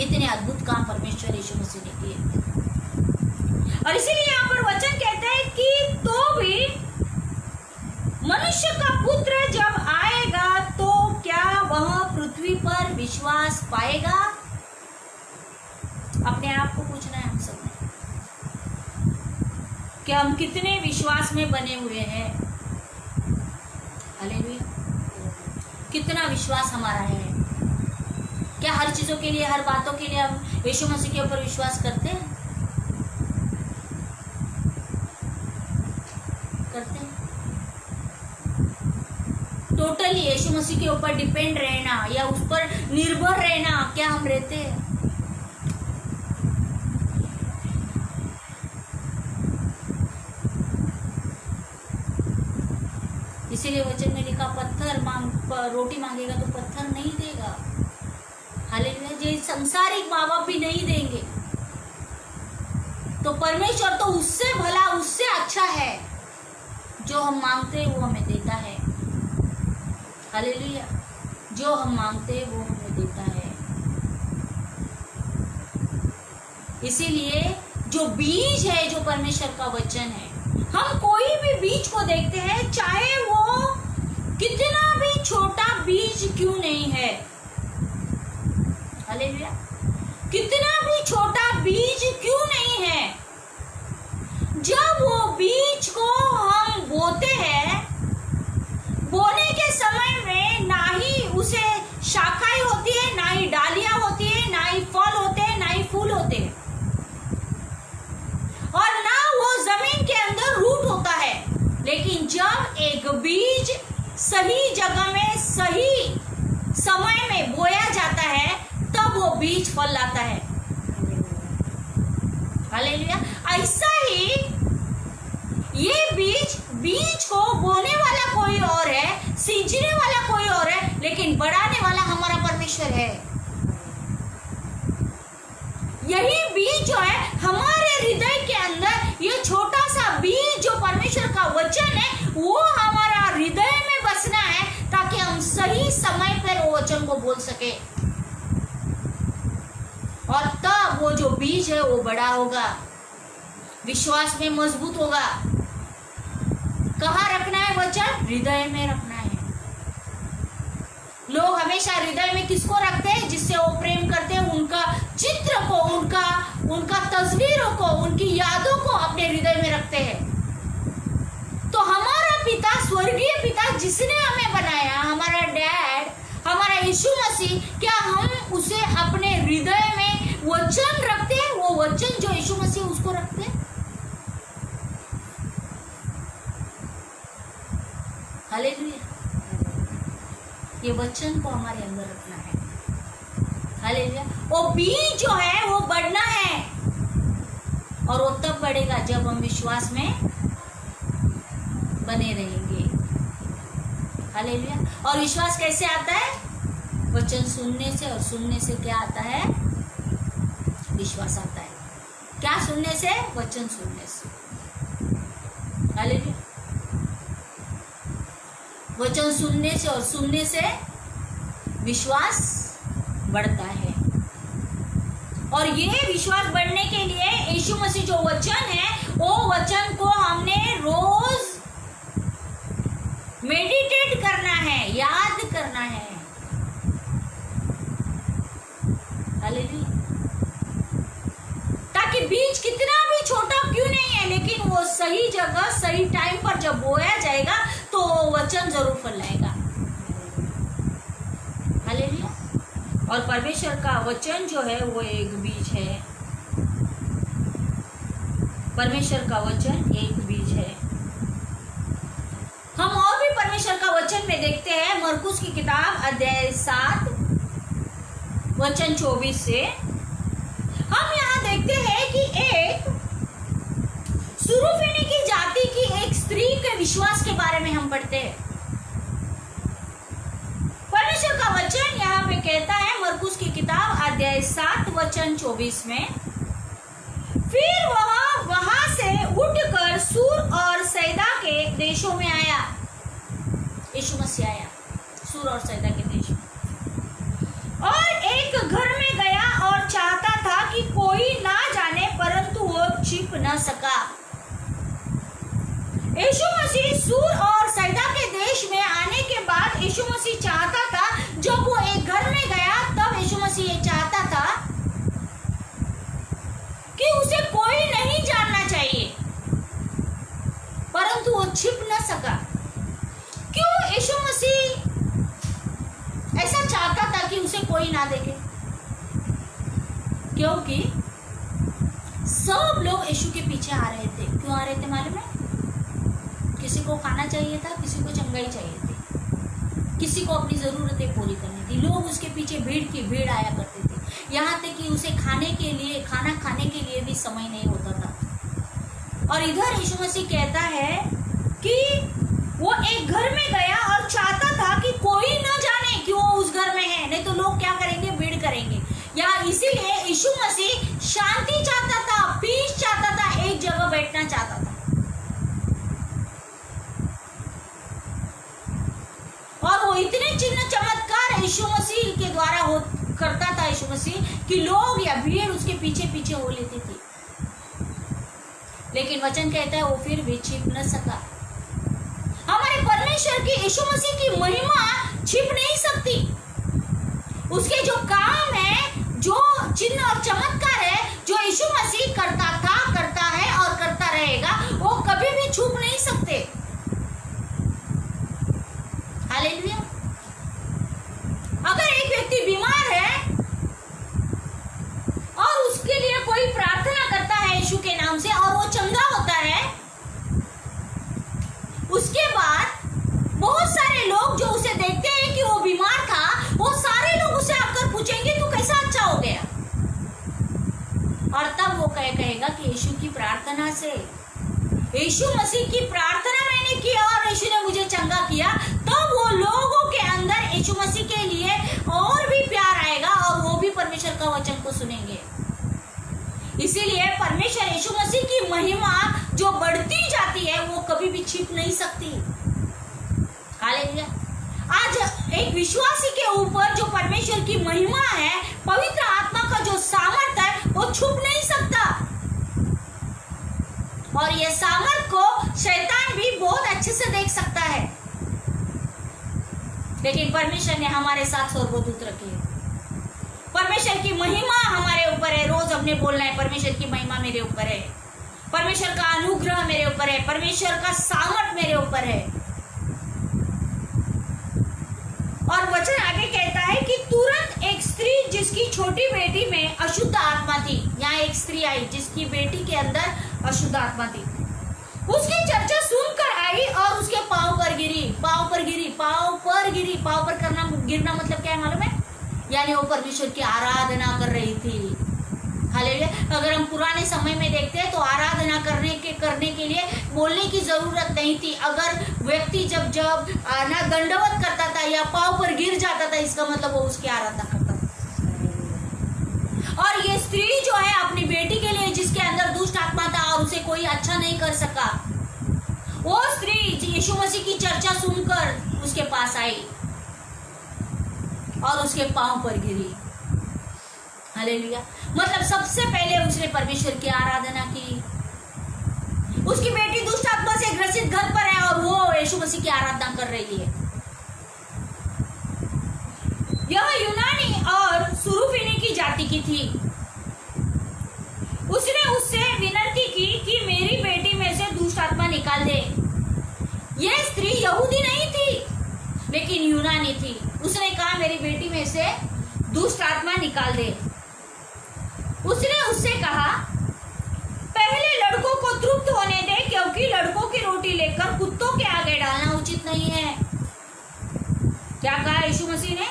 इतने अद्भुत काम परमेश्वर यीशु मसीह ने किए। और इसीलिए यहाँ पर वचन कहता है कि तो भी मनुष्य का पुत्र जब आएगा तो क्या वह पृथ्वी पर विश्वास पाएगा? अपने आप को पूछना है हम सब ने कि हम कितने विश्वास में बने हुए हैं। हालेलुया। कितना विश्वास हमारा है? क्या हर चीजों के लिए, हर बातों के लिए हम यीशु मसीह के ऊपर विश्वास करते हैं? करते हैं। टोटली यीशु मसीह के ऊपर डिपेंड रहना या उस पर निर्भर रहना क्या हम रहते हैं? इसीलिए वचन में लिखा रोटी मांगेगा तो पत्थर नहीं देगा। हालेलुया। जो संसारिक माँ बाप भी नहीं देंगे तो परमेश्वर तो उससे भला, उससे अच्छा है। जो हम मांगते हैं वो हमें देता है। हालेलुया। जो हम मांगते हैं वो हमें देता है। इसीलिए जो बीज है, जो परमेश्वर का वचन है, हम कोई भी बीज को देखते हैं चाहे वो कितना भी छोटा बीज क्यों नहीं है। हालेलुया। कितना भी छोटा बीज क्यों नहीं है, जब वो बीज को हम बोते हैं, बोने के समय में ना ही उसे शाखाएं होती है, ना ही डालियां होती है, ना ही फल होते हैं, ना ही फूल होते हैं, और ना वो जमीन के अंदर रूट होता है। लेकिन जब एक बीज सही जगह में सही समय में बोया जाता है तब वो बीज फल लाता है। हालेलुया। ऐसा ही ये बीज को बोने वाला कोई और है, सींचने वाला कोई और है, लेकिन बढ़ाने वाला हमारा परमेश्वर है। यही बीज जो है हमारे हृदय के अंदर, ये छोटा सा बीज जो परमेश्वर का वचन है वो हमारा हृदय में बसना है, ताकि हम सही समय पर वो वचन को बोल सके। और तब वो जो बीज है वो बड़ा होगा, विश्वास में मजबूत होगा। कहाँ रखना है वचन? हृदय में रखना है। लोग हमेशा हृदय में किसको रखते हैं? जिससे वो प्रेम करते हैं, उनका चित्र को, उनका तस्वीरों को, उनकी यादों को अपने हृदय में रखते हैं। तो हमारा पिता, स्वर्गीय पिता जिसने हमें बनाया, हमारा डैड, हमारा यीशु मसीह, क्या हम उसे अपने हृदय में वचन रखते हैं? वो वचन जो यीशु मसीह उसको रखते हैं। हालेलुया। ये वचन को हमारे अंदर रखना है। हालेलुया। वो बीज जो है वो बढ़ना है, और वो तब बढ़ेगा जब हम विश्वास में बने रहेंगे। हालेलुया। और विश्वास कैसे आता है? वचन सुनने से, और सुनने से क्या आता है? विश्वास आता है। क्या सुनने से? वचन सुनने से। हालेलुया। वचन सुनने से, और सुनने से विश्वास बढ़ता है। और ये विश्वास बढ़ने के लिए यीशु मसीह जो वचन है, वो वचन को हमने रोज मेडिटेट करना है, याद करना है। हालेलुया। ताकि बीज कितना भी छोटा क्यों नहीं है, लेकिन वो सही जगह, सही टाइम पर जब बोया जाएगा तो वचन जरूर फैलाएगा। हालेलुया। और परमेश्वर का वचन जो है वो एक बीज है। परमेश्वर का वचन एक बीज है। हम और भी परमेश्वर का वचन में देखते हैं, मरकुस की किताब अध्याय 7 वचन 24 से हम यहाँ देखते हैं कि एक सुरूफिनी जाति की एक स्त्री के विश्वास के बारे में हम पढ़ते हैं। परमेश्वर का वचन यहाँ पे कहता है, मरकुस की किताब अध्याय 7 वचन 24 में, फिर वहां से उठकर सूर और सैदा के देशों में आया। यीशु मसीह आया सूर और सैदा के देश में, और एक घर में गया और चाहता था कि कोई ना जाने, परंतु वो छिप न सका। यीशु मसीह सूर और सैदा के देश में आने के बाद यीशु मसीह चाहता था, जब वो एक घर में गया तब यीशु मसीह ये चाहता था कि उसे कोई नहीं जानना चाहिए, परंतु वो छिप न सका। क्यों यीशु मसीह ऐसा चाहता था कि उसे कोई ना देखे? क्योंकि सब लोग यीशु के पीछे आ रहे थे। क्यों आ रहे थे मालूम है? किसी को खाना चाहिए था, किसी को चंगाई चाहिए थी, किसी को अपनी जरूरतें पूरी करनी थी। लोग उसके पीछे भीड़ की भीड़ आया करते थे, यहाँ तक कि उसे खाने के लिए, खाना खाने के लिए भी समय नहीं होता था। और इधर यीशु मसीह कहता है कि वो एक घर में गया और चाहता था कि कोई न जाने कि वो उस घर में है, नहीं तो लोग क्या करेंगे? भीड़ करेंगे। या इसीलिए यीशु मसीह शांति चाहता था, पीस चाहता था, एक जगह बैठना चाहता था। और वो इतने चिन्ह चमत्कार यीशु मसीह के द्वारा करता था यीशु मसीह, कि लोग या भीड़ उसके पीछे पीछे हो लेती थी। लेकिन वचन कहता है वो फिर भी छिप न सका। हमारे परमेश्वर की, यीशु मसीह की महिमा छिप नहीं सकती। उसके जो काम है, जो चिन्ह और चमत्कार है, जो यीशु मसीह करता था, करता है और करता रहेगा, वो कभी भी छुप नहीं सकते। हालेलुया। अगर एक व्यक्ति बीमार है और उसके लिए कोई प्रार्थना करता है यीशु के नाम से और वो चंगा होता है, उसके बाद बहुत सारे लोग जो उसे देखते हैं कि वो बीमार था, वो सारे लोग उसे आकर पूछेंगे तू कैसा अच्छा हो गया? और तब वो कहेगा कि यीशु की प्रार्थना से, यीशु मसीह की प्रार्थना मैंने की और यीशु ने मुझे चंगा किया। तब वो लोगों के अंदर यीशु मसीह के लिए और भी प्यार आएगा और वो भी परमेश्वर का वचन को सुनेंगे। इसीलिए परमेश्वर यीशु मसीह की महिमा जो बढ़ती जाती है वो कभी भी छिप नहीं सकती। हालेलुया। आज एक विश्वासी के ऊपर जो परमेश्वर की महिमा है, पवित्र आत्मा का जो सामर्थ है, वो छुप नहीं सकता। और ये सामर्थ को शैतान भी बहुत अच्छे से देख सकता है, लेकिन परमेश्वर ने हमारे साथ स्वर्गदूत रखे हैं। परमेश्वर की महिमा हमारे ऊपर है। रोज हमने बोलना है परमेश्वर की महिमा मेरे ऊपर है, परमेश्वर का अनुग्रह मेरे ऊपर है, परमेश्वर का सामर्थ मेरे ऊपर है। और वचन आगे कहता है कि तुरंत एक स्त्री जिसकी छोटी बेटी में अशुद्ध आत्मा थी, यहाँ एक स्त्री आई जिसकी बेटी के अंदर अशुद्ध आत्मा थी, उसकी चर्चा सुनकर आई और उसके पांव पर गिरी। पांव पर गिरी, पांव पर गिरी। पांव पर करना, गिरना मतलब क्या है मालूम है? यानी वो परमेश्वर की आराधना कर रही थी। हालेलुया। अगर हम पुराने समय में देखते हैं तो आराधना करने के लिए बोलने की जरूरत नहीं थी। अगर व्यक्ति जब ना दंडवत करता था या पांव पर गिर जाता था, इसका मतलब वो उसकी आराधना करता था। और ये स्त्री जो है अपनी बेटी के लिए, जिसके अंदर दुष्ट आत्मा था और उसे कोई अच्छा नहीं कर सका, वो स्त्री यीशु मसीह की चर्चा सुनकर उसके पास आई और उसके पांव पर गिरी। हालेलुया। मतलब सबसे पहले उसने परमेश्वर की आराधना की। उसकी बेटी दुष्ट आत्मा से ग्रसित घर पर है और वो यीशु मसीह की आराधना कर रही है। यह यूनानी और सुरूफिनी की जाति की थी। उसने उससे विनती की कि मेरी बेटी में से दुष्ट आत्मा निकाल दे। यह स्त्री यहूदी नहीं थी लेकिन यूनानी थी। उसने कहा मेरी बेटी में से दुष्ट आत्मा निकाल दे। उसने उससे कहा पहले लड़कों को तृप्त होने दे, क्योंकि लड़कों की रोटी लेकर कुत्तों के आगे डालना उचित नहीं है। क्या कहा यीशु मसीह ने?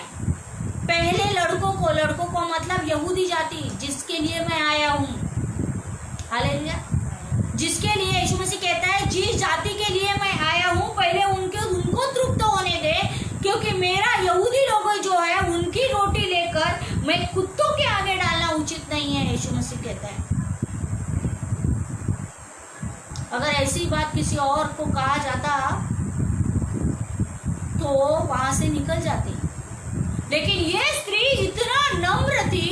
पहले लड़कों को मतलब यहूदी जाति जिसके लिए मैं आया हूं। हालेलुया। जिसके लिए यीशु मसीह कहता है जिस जाति के लिए मैं आया हूं, पहले उनको तृप्त होने दे, क्योंकि मेरा यहूदी लोग जो है उनकी रोटी लेकर मैं कुत्तों के आगे डालना उचित नहीं है, यीशु मसीह कहता है। अगर ऐसी बात किसी और को कहा जाता तो वहां से निकल जाती, लेकिन ये स्त्री इतना नम्र थी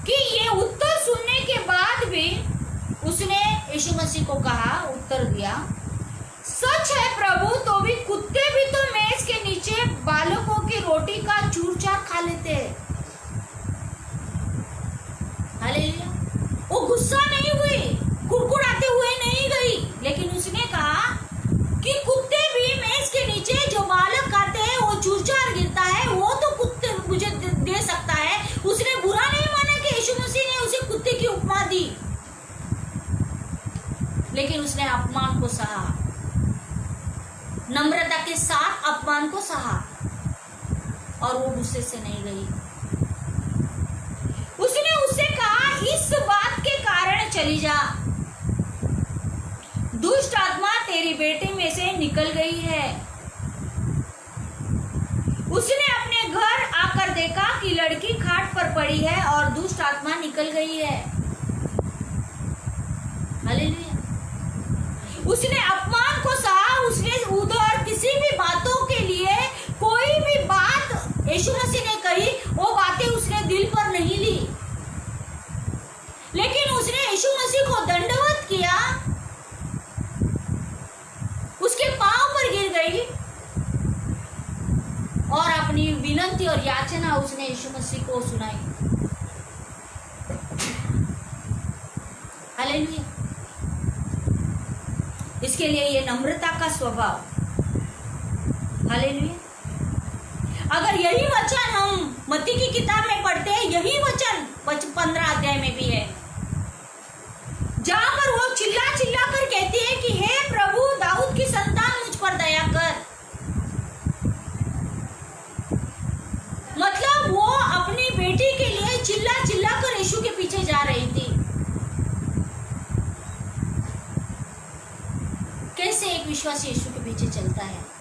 कि ये उत्तर सुनने के बाद भी उसने यीशु मसीह को कहा, उत्तर दिया, सच है प्रभु, तो भी कुत्ते भी तो मेज के नीचे बालकों की रोटी का चूर-चार खा लेते हैं। हालेलुया। वो गुस्सा नहीं हुई, कुड़कुड़ाते हुए नहीं गई, लेकिन उसने कहा कि कुत्ते भी मेज के नीचे जो बालक खाते हैं, वो चूर-चार गिरता है, वो तो कुत्ते मुझे दे सकता है। उसने बुरा नहीं माना कि यीशु मसीह ने उसे कुत्ते की उपमा दी, लेकिन उसने अपमान को सहा, नम्रता के साथ अपमान को सहा और वो गुस्से से नहीं गई। उसने उससे कहा इस बात के कारण चली जा, दुष्ट आत्मा तेरी बेटी में से निकल गई है। उसने अपने घर आकर देखा कि लड़की खाट पर पड़ी है और दुष्ट आत्मा निकल गई है। हालेलुया। उसने अपमान को सहा। उसने उधर किसी भी बातों के लिए कोई भी बात यीशु मसीह ने कही, वो बातें उसने दिल पर नहीं ली, लेकिन उसने यीशु मसीह को दंडवत किया, उसके पांव पर गिर गई और अपनी विनती और याचना उसने यीशु मसीह को सुनाई। हालेलुया। इसके लिए ये नम्रता का स्वभाव। हालेलुया। अगर यही वचन हम मत्ती की किताब में पढ़ते हैं, यही वचन 15 अध्याय में भी है, जहां पर वो चिल्ला चिल्ला कर कहती है कि हे प्रभु, दाऊद की संतान, मुझ पर दया कर। मतलब वो अपनी बेटी के लिए चिल्ला चिल्ला कर यीशु के पीछे जा रही थी। कैसे एक विश्वासी यीशु के पीछे चलता है?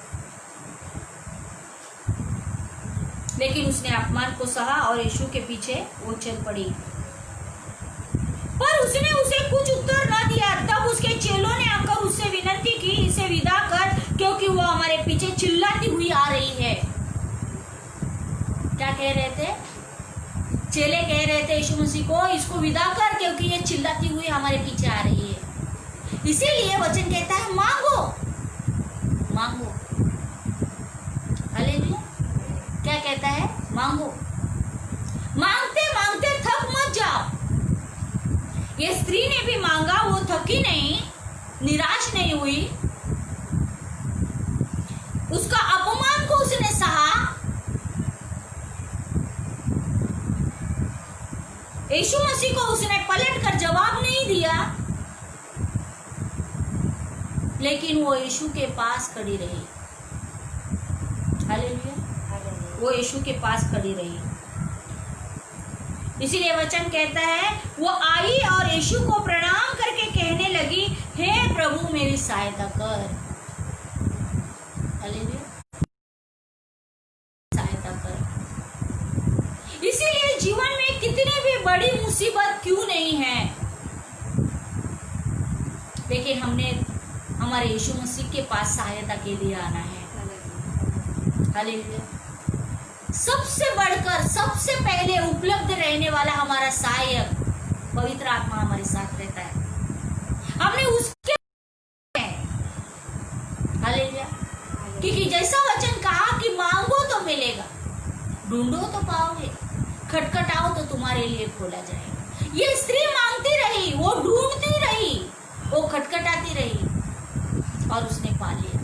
लेकिन उसने अपमान को सहा और यीशु के पीछे वो चल पड़ी। उसने उसे कुछ उत्तर न दिया, तब उसके चेलों ने आकर उससे विनती की, इसे विदा कर, क्योंकि वो हमारे पीछे चिल्लाती हुई आ रही है। क्या कह रहे थे? चेले कह रहे थे यीशु मसीह को, इसको विदा कर, क्योंकि ये चिल्लाती हुई हमारे पीछे आ रही है। इसीलिए वचन कहता है मांगो, मांगो। हालेलुया। क्या कहता है? मांगो। मांगते मांगते थक मत जाओ। ये स्त्री ने भी मांगा, वो थकी नहीं, निराश नहीं हुई, उसका अपमान को उसने सहा। यीशु मसीह को उसने पलटकर जवाब नहीं दिया, लेकिन वो यीशु के पास खड़ी रही। हालेलुया। वो यीशु के पास खड़ी रही। इसीलिए वचन कहता है, वो आई और यीशु को प्रणाम करके कहने लगी, हे प्रभु मेरी सहायता कर। हालेलुया। सहायता कर। इसीलिए जीवन में कितनी भी बड़ी मुसीबत क्यों नहीं है, लेकिन हमने हमारे यीशु मसीह के पास सहायता के लिए आना है। हालेलुया। सबसे बढ़कर, सबसे पहले उपलब्ध रहने वाला हमारा सहायक पवित्र आत्मा हमारे साथ रहता है। हमने उसके हालेलुया, क्योंकि जैसा वचन कहा कि मांगो तो मिलेगा, ढूंढो तो पाओगे, खटखटाओ तो तुम्हारे लिए खोला जाएगा। ये स्त्री मांगती रही, वो ढूंढती रही, वो खटखटाती रही और उसने पा लिया।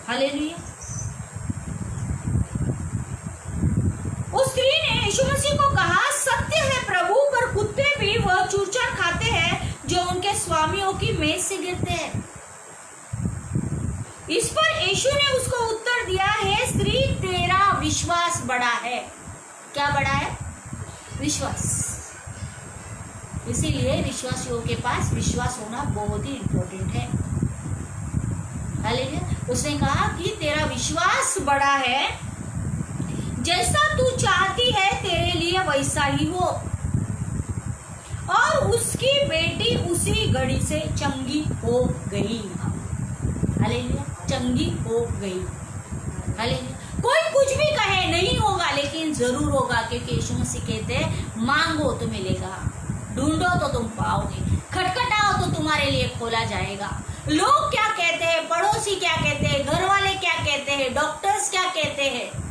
हालेलुया। उस स्त्री ने यीशु मसीह को कहा, सत्य है प्रभु, पर कुत्ते भी वह चूरचूर खाते हैं जो उनके स्वामियों की मेज से गिरते हैं। इस पर यीशु ने उसको उत्तर दिया, हे स्त्री, तेरा विश्वास बड़ा है। क्या बड़ा है? विश्वास। इसीलिए विश्वासियों के पास विश्वास होना बहुत ही इंपॉर्टेंट है। हालेलुया। उसने कहा कि तेरा विश्वास बड़ा है, जैसा तू चाहती है तेरे लिए वैसा ही हो। और उसकी बेटी उसी घड़ी से चंगी हो गई। हालेलुया। चंगी हो गई। हालेलुया। कोई कुछ भी कहे नहीं होगा, लेकिन जरूर होगा, क्योंकि यीशु मसीह कहते हैं मांगो तो मिलेगा, ढूंढो तो तुम पाओगे, खटखटाओ तो तुम्हारे लिए खोला जाएगा। लोग क्या कहते हैं, पड़ोसी क्या कहते हैं, घर वाले क्या कहते हैं, डॉक्टर्स क्या कहते हैं,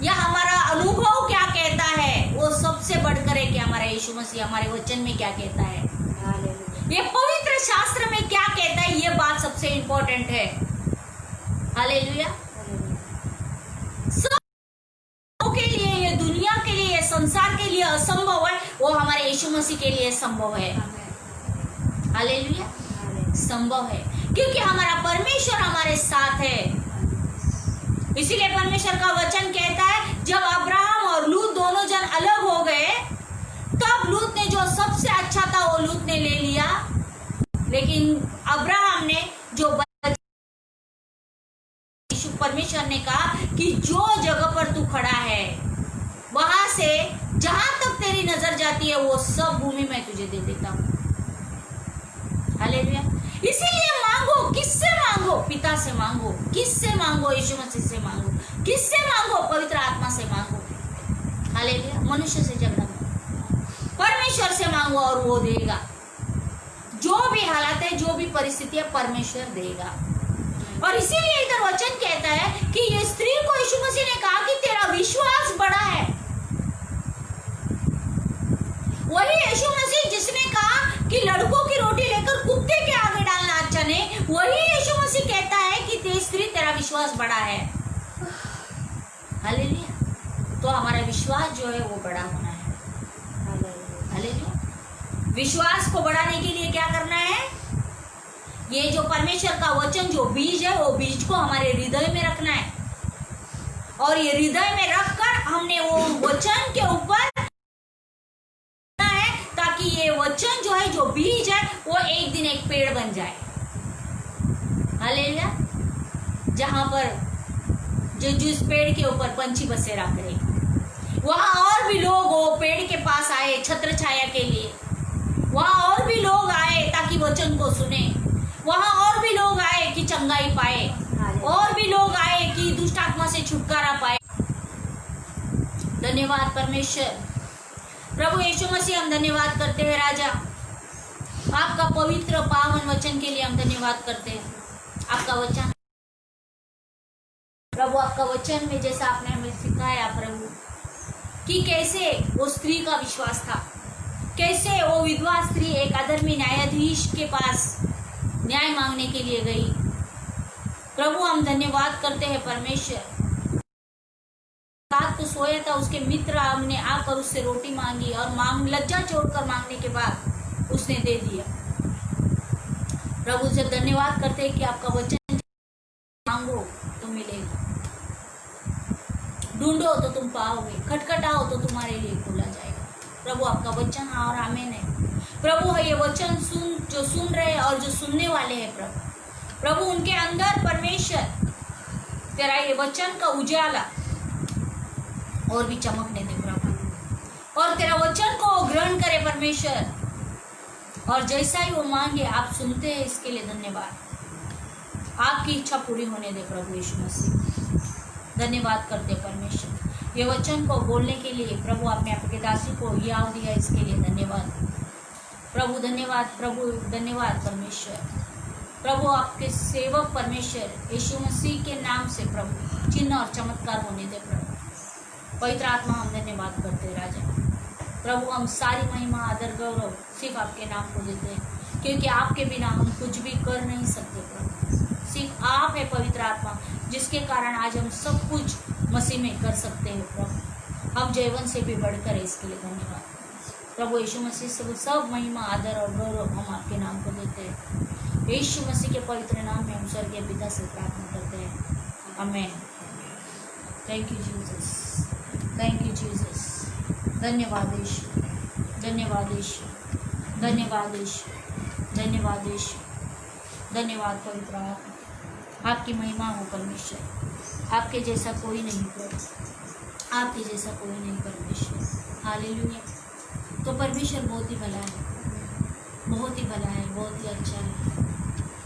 या हमारा अनुभव क्या कहता है, वो सबसे बढ़कर है कि हमारा यीशु मसीह हमारे वचन में क्या कहता है, ये पवित्र शास्त्र में क्या कहता है, ये बात सबसे इंपॉर्टेंट है। हालेलुया। सब के लिए, ये दुनिया के लिए, ये संसार के लिए असंभव है, वो हमारे यीशु मसीह के लिए संभव है। हालेलुया। संभव है, क्योंकि हमारा परमेश्वर हमारे साथ है। इसीलिए परमेश्वर का वचन कहता है, जब अब्राहम और लूत दोनों जन अलग हो गए, तब लूत ने जो सबसे अच्छा था वो लूत ने ले लिया, लेकिन अब्राहम ने जो परमेश्वर ने कहा कि जो जगह पर तू खड़ा है वहां से जहां तक तेरी नजर जाती है वो सब भूमि मैं तुझे दे देता हूं। हालेलुया। इसीलिए मांगो। किससे मांगो? पिता से मांगो। किससे मांगो? यीशु मसीह से मांगो। किससे मांगो? पवित्र आत्मा से मांगो। हालेलुया। मनुष्य से झगड़ा मत, परमेश्वर से मांगो और वो देगा। जो भी हालात है, जो भी परिस्थिति है, परमेश्वर देगा। और इसीलिए इधर वचन कहता है कि ये स्त्री को यीशु मसीह ने कहा कि तेरा विश्वास बड़ा है। वही यीशु मसीह जिसने कहा कि लड़कों की रोटी लेकर कुत्ते के आगे डालना अच्छा नहीं, वही यीशु मसीह कहता है कि तेरी स्त्री, तेरा विश्वास बड़ा है। हालेलुया। तो हमारा विश्वास जो है वो बड़ा होना है। हालेलुया। विश्वास को बढ़ाने के लिए क्या करना है? ये जो परमेश्वर का वचन, जो बीज है, वो बीज को हमारे हृदय में रखना है, और ये हृदय में रखकर हमने वो वचन के ऊपर है, ताकि ये वचन जो है, जो बीज है, वो एक दिन एक पेड़ बन जाए। हालेलुया। जहां पर जिस पेड़ के ऊपर पंछी बसेरा करे, वहां और भी लोग वो पेड़ के पास आए छत्र छाया के लिए, वहां से छुटकारा पाए। धन्यवाद परमेश्वर। प्रभु यीशु मसीह, हम धन्यवाद करते हैं राजा, आपका पवित्र पावन वचन के लिए हम धन्यवाद करते हैं। आपका वचन प्रभु, आपका वचन में जैसा आपने हमें सिखाया प्रभु, कि कैसे वो स्त्री का विश्वास था, कैसे वो विधवा स्त्री एक अधर्मी न्यायाधीश के पास न्याय मांगने के लिए गई। प्रभु, हम धन्यवाद करते हैं परमेश्वर। रात को सोया था, उसके मित्र हमने आकर उससे रोटी मांगी और लज्जा छोड़कर मांगने के बाद उसने दे दिया। प्रभु से धन्यवाद करते हैं कि आपका वचन, मांगो तो मिलेगा, ढूंढो तो तुम पाओगे, खटखटाओ तो तुम्हारे लिए खोला जाएगा। प्रभु, आपका वचन हाँ और आमीन है। प्रभु, ये वचन जो सुन रहे हैं और जो सुनने वाले हैं प्रभु, उनके अंदर परमेश्वर तेरा ये वचन का उजाला और भी चमकने दे प्रभु, और तेरा वचन को ग्रहण करे परमेश्वर, और जैसा ही वो मांगे आप सुनते हैं। इसके लिए धन्यवाद। आपकी इच्छा पूरी होने दे प्रभु यीशु मसीह। धन्यवाद करते परमेश्वर, ये वचन को बोलने के लिए प्रभु आपने आपके दासी को याद दिया, इसके लिए धन्यवाद प्रभु। धन्यवाद प्रभु, धन्यवाद परमेश्वर। प्रभु, आपके सेवक परमेश्वर यीशु मसीह के नाम से प्रभु चिन्ह और चमत्कार होने दे प्रभु। पवित्र आत्मा, हम धन्यवाद करते हैं राजा। प्रभु, हम सारी महिमा आदर गौरव सिर्फ आपके नाम को देते हैं, क्योंकि आपके बिना हम कुछ भी कर नहीं सकते प्रभु। सिर्फ आप है पवित्र आत्मा, जिसके कारण आज हम सब कुछ मसीह में कर सकते हैं प्रभु। हम जीवन से भी बढ़कर है, इसके लिए धन्यवाद प्रभु। यीशु मसीह से सब महिमा आदर और गौरव हम आपके नाम को देते हैं। यीशु मसीह के पवित्र नाम में हम स्वर्गीय पिता से प्रार्थना करते हैं, आमीन। Thank you Jesus, thank you Jesus. धन्यवाद यीशु, धन्यवाद यीशु, धन्यवाद यीशु, धन्यवाद यीशु, धन्यवाद पवित्र आत्मा। आपकी महिमा हो परमेश्वर, आपके जैसा कोई नहीं प्रभु, आपके जैसा कोई नहीं परमेश्वर। हालेलुया। तो परमेश्वर बहुत ही भला है, बहुत ही भला है, बहुत ही अच्छा है।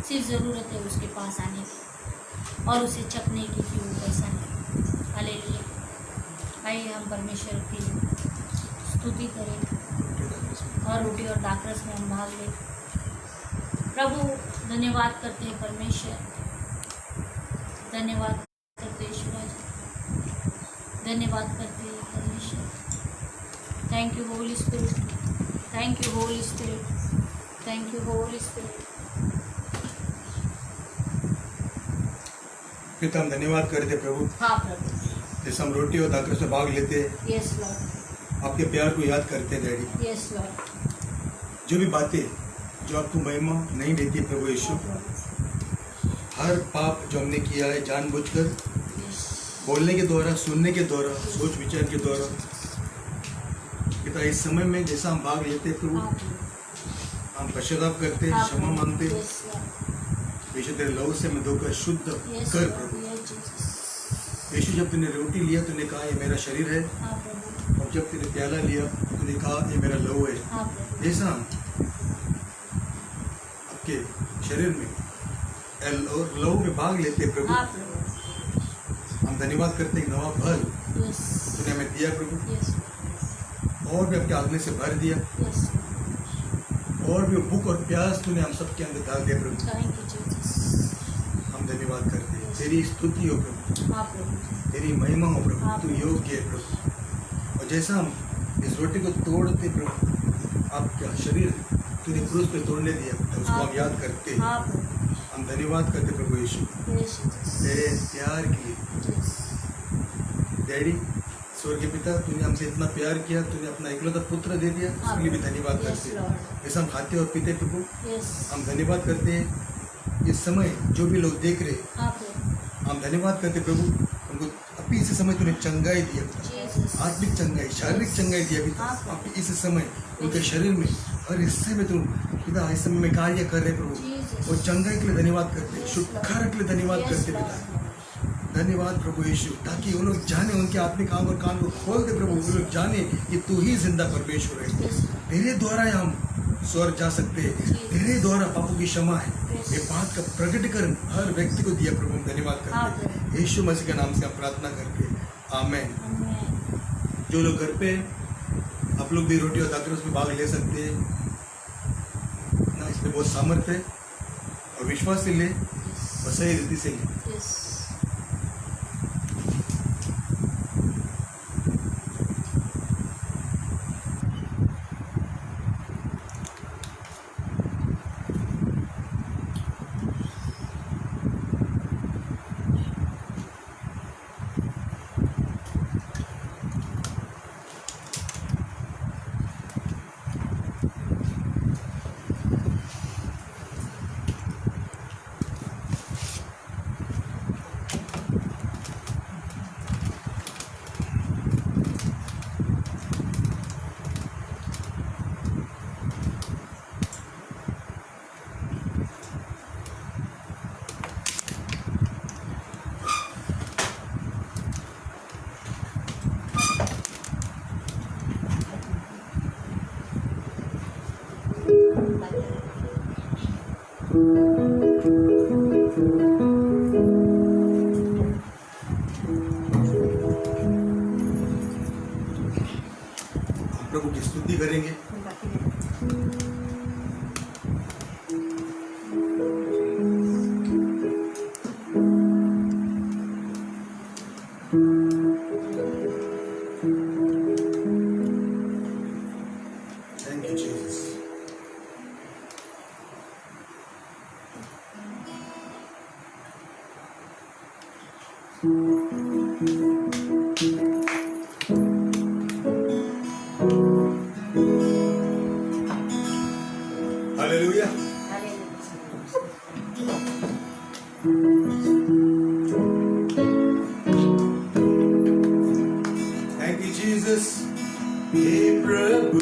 सिर्फ ज़रूरत है उसके पास आने की और उसे चखने की कि वो कैसा है। हालेलुया। आइए हम परमेश्वर की स्तुति करें और रोटी और दाखरस में हम भाग लें। प्रभु, धन्यवाद करते हैं परमेश्वर, धन्यवाद करते हैं ईश्वर, धन्यवाद करते हैं परमेश्वर। Thank you Holi spirit, thank you Holi spirit, thank you Holi spirit. पिता, हम धन्यवाद करते प्रभु। हाँ प्रभु। जैसे हम रोटी और दाखरस में भाग लेते हैं, यस लॉर्ड, आपके प्यार को याद करते हैं डैडी। Yes Lord. जो भी बातें जो आपको महिमा नहीं देती प्रभु यीशु, हर पाप जो हमने किया है जानबूझकर, बोलने के द्वारा, सुनने के द्वारा, सोच विचार के द्वारा, पिता इस समय में जैसा हम भाग लेते प्रभु, हम पश्चाताप करते, क्षमा मांगते, यीशु तेरे लहू से मैं धोकर शुद्ध कर प्रभु। यीशु, जब तूने रोटी लिया तूने कहा ये मेरा शरीर है, और जब तूने प्याला लिया तूने कहा ये मेरा लहू है। जैसा हम आपके शरीर में और लहू में भाग लेते प्रभु, हम धन्यवाद करते हैं। नवा फल तूने हमें दिया प्रभु, और भी आपके आत्मा से भर दिया, और भी भूख और प्यास तूने हम सबके अंदर डाल दिया प्रभु। हम धन्यवाद करते हैं। तेरी स्तुति हो प्रभु, तेरी महिमा हो प्रभु, तू योग्य है प्रभु। और जैसा हम इस रोटी को तोड़ते प्रभु, आपका शरीर तूने क्रूस पे तोड़ने दिया, उसको हम याद करते हैं। हम धन्यवाद करते प्रभु यीशु तेरे प्यार के लिए। डैडी, स्वर्गीय पिता, तूने हमसे इतना प्यार किया, तूने अपना इकलौता पुत्र दे दिया, उसके लिए भी धन्यवाद करते हैं। जैसे हम खाते और पीते प्रभु, हम धन्यवाद करते हैं। इस समय जो भी लोग देख रहे, हम धन्यवाद करते प्रभु, उनको अभी इस समय तूने चंगाई दिया, आत्मिक चंगाई, शारीरिक चंगाई दिया पिता। आप इस समय उनके शरीर में हर हिस्से में तुम पिता इस समय में कार्य कर रहे प्रभु, और चंगाई के लिए धन्यवाद करते, छुटकारा के लिए धन्यवाद करते पिता। धन्यवाद प्रभु यीशु, ताकि वो लोग जाने, उनके आत्मिक आंख और कान को खोल दे प्रभु, वो लोग जाने कि तू ही जिंदा परमेश्वर है। तेरे द्वारा हम स्वर्ग जा सकते हैं, तेरे द्वारा पापों की क्षमा है। ये बात का प्रकटीकरण हर व्यक्ति को दिया प्रभु, धन्यवाद करते हैं। यीशु मसीह के नाम से हम प्रार्थना करके आमेन। जो लोग घर पे आप लोग भी रोटी और दाखिल उसमें भाग ले सकते हैं ना, इसमें बहुत सामर्थ्य है और विश्वास से ले और सही रीति से ले। प्रभु की स्तुति करेंगे। Thank you Jesus. Hallelujah. Thank you Jesus. हे प्रभु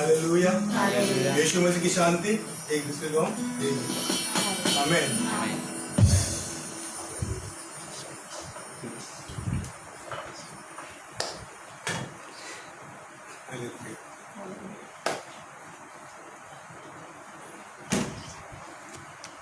हालेलुया। यीशु मसीह की शांति एक दूसरे को हम देंगे। आमीन। हालेलुया।